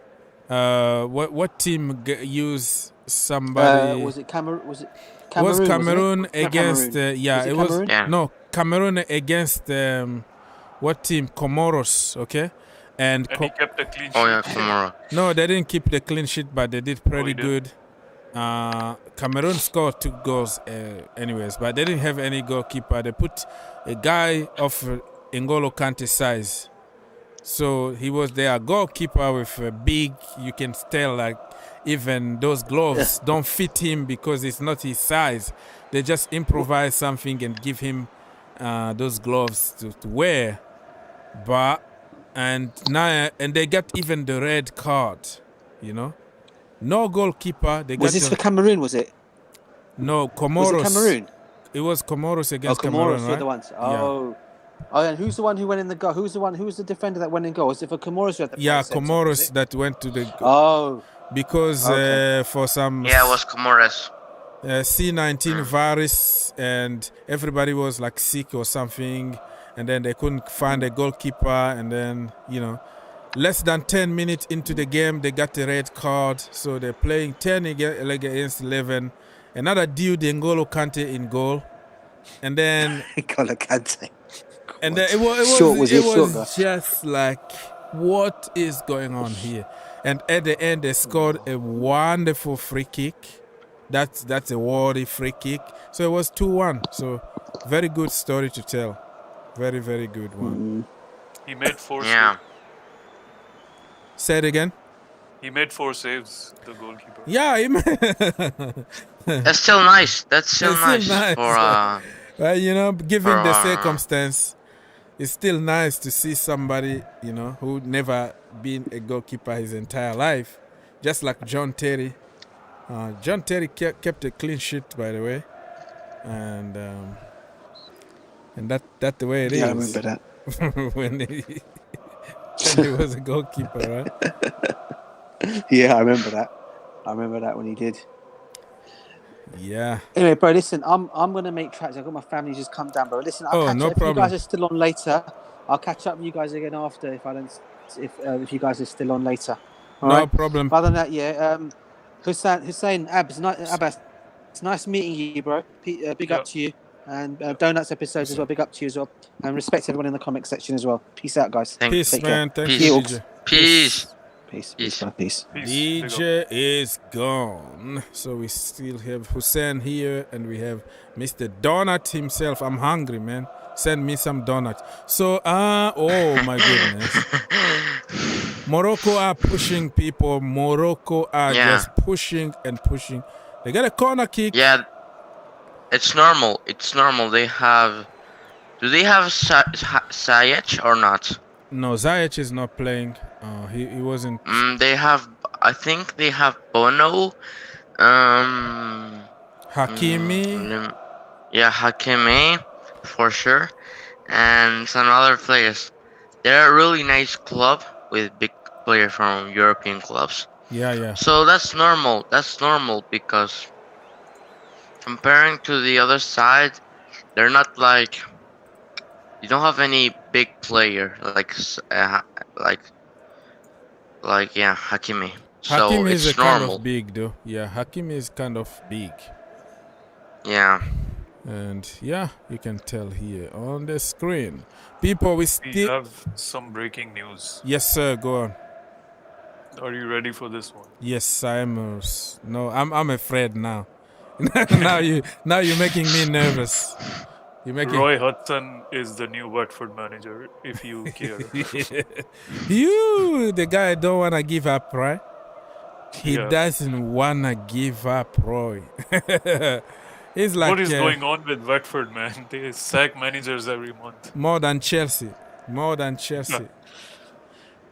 What team used somebody? Was it Cameroon? Was it Cameroon? Was Cameroon it? against it was no Cameroon against what team? Comoros, okay? And he kept the clean sheet. Oh yeah, Comoros. No, they didn't keep the clean sheet, but they did pretty good. Cameroon scored 2 goals anyways, but they didn't have any goalkeeper. They put a guy of N'Golo Kante size. So he was their goalkeeper with a big, you can tell like even those gloves don't fit him because it's not his size. They just improvise something and give him those gloves to wear. And they got even the red card, you know. No goalkeeper. Was this for Cameroon, was it? No, Comoros. Was it Cameroon? It was Comoros against Comoros Cameroon, right? were the ones. Oh. Oh, and who's the one who went in the goal? Who was the defender that went in goal? Was it for Comoros? Comoros that went to the goal. Oh. Because for some... Yeah, it was Comoros. C19 virus and everybody was like sick or something. And then they couldn't find a goalkeeper. And then, you know, less than 10 minutes into the game, they got the red card. So they're playing 10 against 11. Another dude, N'Golo Kante in goal. And then... N'Golo Kante. And then it was just like, what is going on here? And at the end, they scored a wonderful free kick. That's a worthy free kick. So it was 2-1. So very good story to tell. Very, very good one. He made 4 Yeah. saves. Say it again. He made 4 saves, the goalkeeper. Yeah, That's still nice. That's still nice for well, you know, given the circumstance, it's still nice to see somebody, you know, who never been a goalkeeper his entire life, just like John Terry. John Terry kept a clean sheet, by the way, and that's the way it is. Yeah, I remember that. when he was a goalkeeper, right? Yeah, I remember that. I remember that when he did. Yeah. Anyway, bro, listen, I'm gonna make tracks. I've got my family just come down, bro. Listen, I'll catch up. If you guys are still on later, I'll catch up with you guys again after. If you guys are still on later. No problem. Other than that, yeah. Hussein, Abbas, it's nice meeting you, bro. Big up to you, and Donuts episodes as well. Big up to you as well, and respect everyone in the comment section as well. Peace out, guys. Peace, man. Thank you. Peace. Peace. DJ is gone. So we still have Hussein here, and we have Mr. Donut himself. I'm hungry, man. Send me some donut. So, oh my goodness. Morocco are pushing people. Morocco are just pushing and pushing. They got a corner kick. Yeah, it's normal. It's normal. Do they have Ziyech or not? No, Ziyech is not playing. He wasn't. I think they have Bono. Hakimi. Yeah, Hakimi, for sure. And some other players. They're a really nice club with big players from European clubs. Yeah. So that's normal. That's normal because comparing to the other side, they're not like... You don't have any big player like Hakimi. So Hakimi it's is normal. kind of big though. Yeah, Hakimi is kind of big. Yeah. And yeah, you can tell here on the screen. People, we have some breaking news. Yes, sir. Go on. Are you ready for this one? Yes, I am. No, I'm afraid now. now you're making me nervous. Roy Hodgson is the new Watford manager, if you care. The guy don't want to give up, right? He doesn't want to give up, Roy. It's like, what is going on with Watford, man? They sack managers every month. More than Chelsea.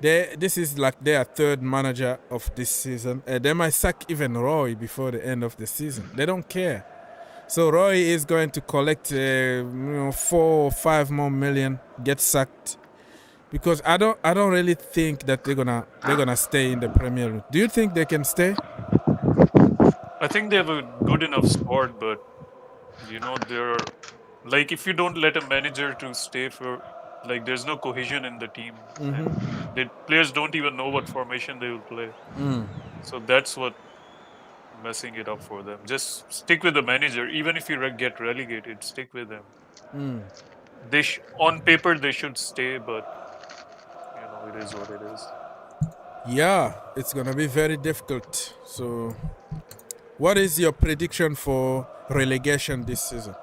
This is like their third manager of this season. They might sack even Roy before the end of the season. They don't care. So Roy is going to collect 4 or 5 more million, get sacked, because I don't really think that they're gonna stay in the Premier League. Do you think they can stay? I think they have a good enough squad, but they're like, if you don't let a manager to stay for, like, there's no cohesion in the team, and the players don't even know what formation they will play. So that's what messing it up for them. Just stick with the manager. Even if you get relegated, stick with them. They on paper they should stay, but it is what it is. Yeah, it's gonna be very difficult. So, what is your prediction for relegation this season?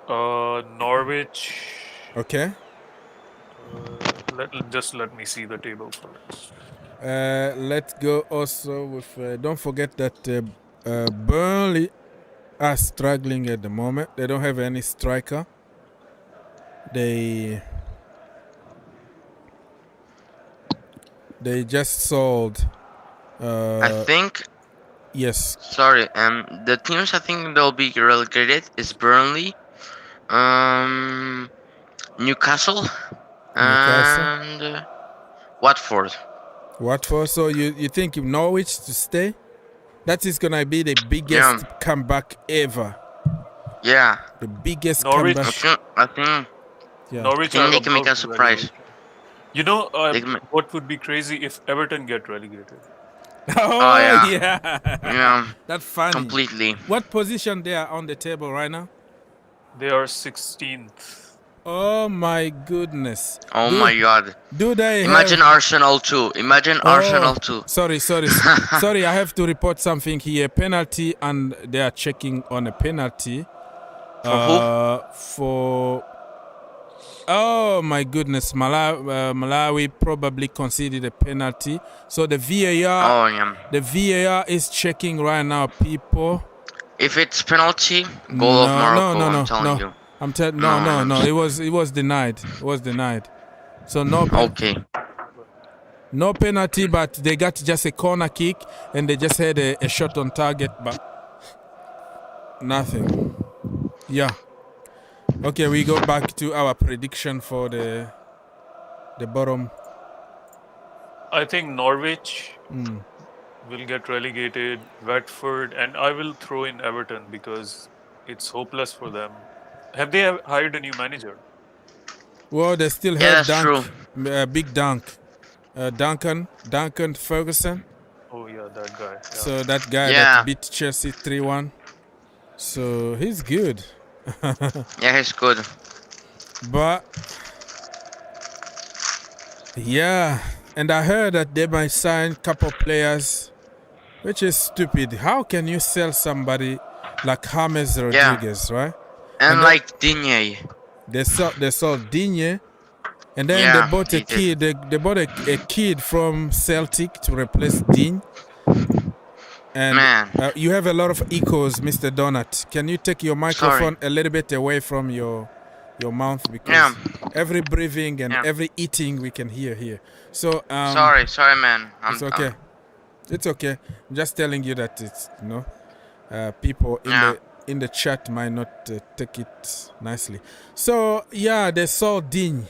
Norwich. Okay. Let me see the table first. Let's go also with. Don't forget that Burnley are struggling at the moment. They don't have any striker. They just sold. I think. Yes. Sorry. The teams I think they'll be relegated is Burnley, Newcastle, and Watford. Watford. So you think Norwich to stay? That is gonna be the biggest comeback ever. Yeah. The biggest Norwich, comeback. I think. Yeah. Norwich they can make a surprise. What would be crazy if Everton get relegated? Oh yeah. Yeah. That's funny. Completely. What position they are on the table right now? They are 16th. Oh my goodness. Oh my God. Do they imagine Arsenal too? Imagine Arsenal too. Sorry. Sorry, I have to report something here. Penalty, and they are checking on a penalty. For who? For oh my goodness, Malawi probably conceded a penalty. So the VAR. The VAR is checking right now, people. If it's penalty, goal of Morocco. I'm telling you. No. It was denied. It was denied. So no. Okay. No penalty, but they got just a corner kick, and they just had a shot on target, but nothing. Yeah. Okay, we go back to our prediction for the bottom. I think Norwich will get relegated, Watford, and I will throw in Everton because it's hopeless for them. Have they hired a new manager? Well, they still have Big Duncan Ferguson. Oh yeah, that guy. Yeah. So that guy that beat Chelsea 3-1. So he's good. Yeah, he's good. But yeah, and I heard that they might sign a couple players, which is stupid. How can you sell somebody like James Rodriguez, right? And like Digne. They sold Digne, and then they bought a kid. They bought a kid from Celtic to replace Digne. And you have a lot of echoes, Mr. Donut. Can you take your microphone a little bit away from your mouth, because every breathing and every eating we can hear here. So sorry, man. It's okay. It's okay. I'm just telling you that it's people in the chat might not take it nicely. So they saw Digne,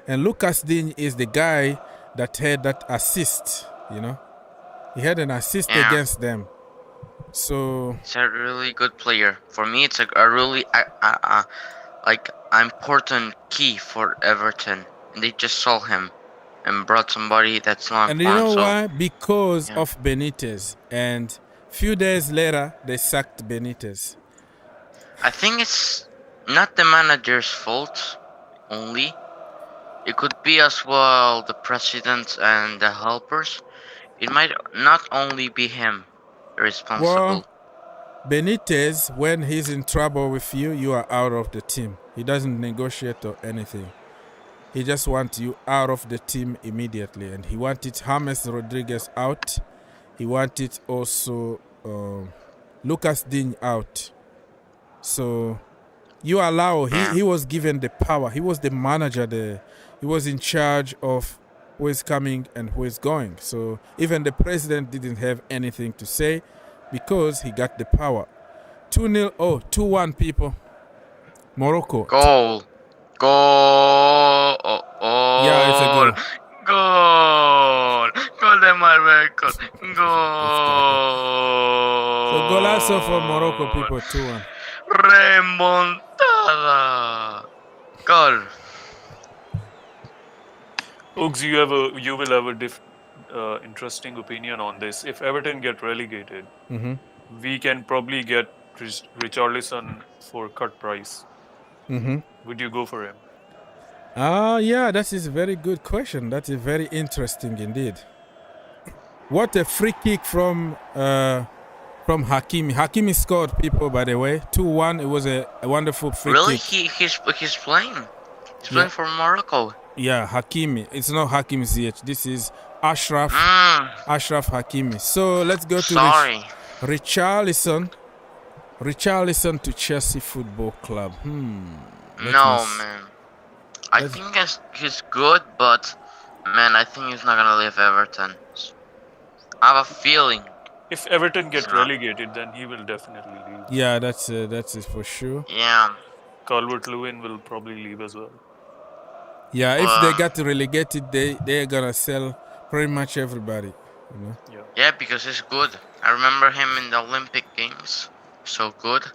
and Lucas Digne is the guy that had that assist. He had an assist against them. So it's a really good player. For me, it's a really important key for Everton. And they just sold him and brought somebody that's not. And you know why? Because of Benitez. And few days later, they sacked Benitez. I think it's not the manager's fault only. It could be as well the president and the helpers. It might not only be him responsible. Well, Benitez, when he's in trouble with you, you are out of the team. He doesn't negotiate or anything. He just wants you out of the team immediately. And he wanted James Rodriguez out. He wanted also Lucas Digne out. So you allow, he was given the power. He was the manager there. He was in charge of who is coming and who is going. So even the president didn't have anything to say. because he got the power. 2-0, 2-1 people. Morocco. Goal. Yeah, it's a goal. Goal de Marruecos. Goal. So golazo for Morocco people, 2-1. Remontada. Goal. Oaks, you will have a interesting opinion on this. If Everton get relegated, we can probably get Richarlison for cut price. Would you go for him? Yeah, that is a very good question. That is very interesting indeed. What a free kick from Hakimi. Hakimi scored, people, by the way. 2-1. It was a wonderful free Really? kick. He's playing? He's playing for Morocco? Yeah, Hakimi. It's not Hakimi ZH. This is Ashraf Hakimi. So let's go to Richarlison. Richarlison to Chelsea Football Club. Man. I think he's good, but man, I think he's not gonna leave Everton. I have a feeling. If Everton get relegated, then he will definitely leave. Yeah, that's it for sure. Yeah. Calvert-Lewin will probably leave as well. Yeah, if they got relegated, they're gonna sell pretty much everybody. You know? Yeah, because he's good. I remember him in the Olympic Games. So good.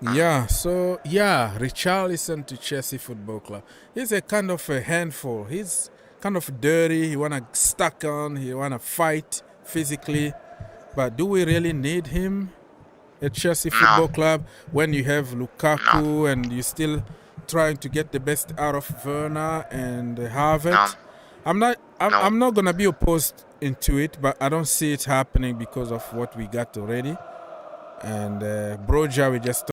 Yeah, so Richarlison to Chelsea Football Club. He's a kind of a handful. He's kind of dirty. He wanna stuck on. He wanna fight physically. But do we really need him at Chelsea Football Club when you have Lukaku and you're still trying to get the best out of Werner and Havertz? I'm not gonna be opposed into it, but I don't see it happening because of what we got already. And Broja, we just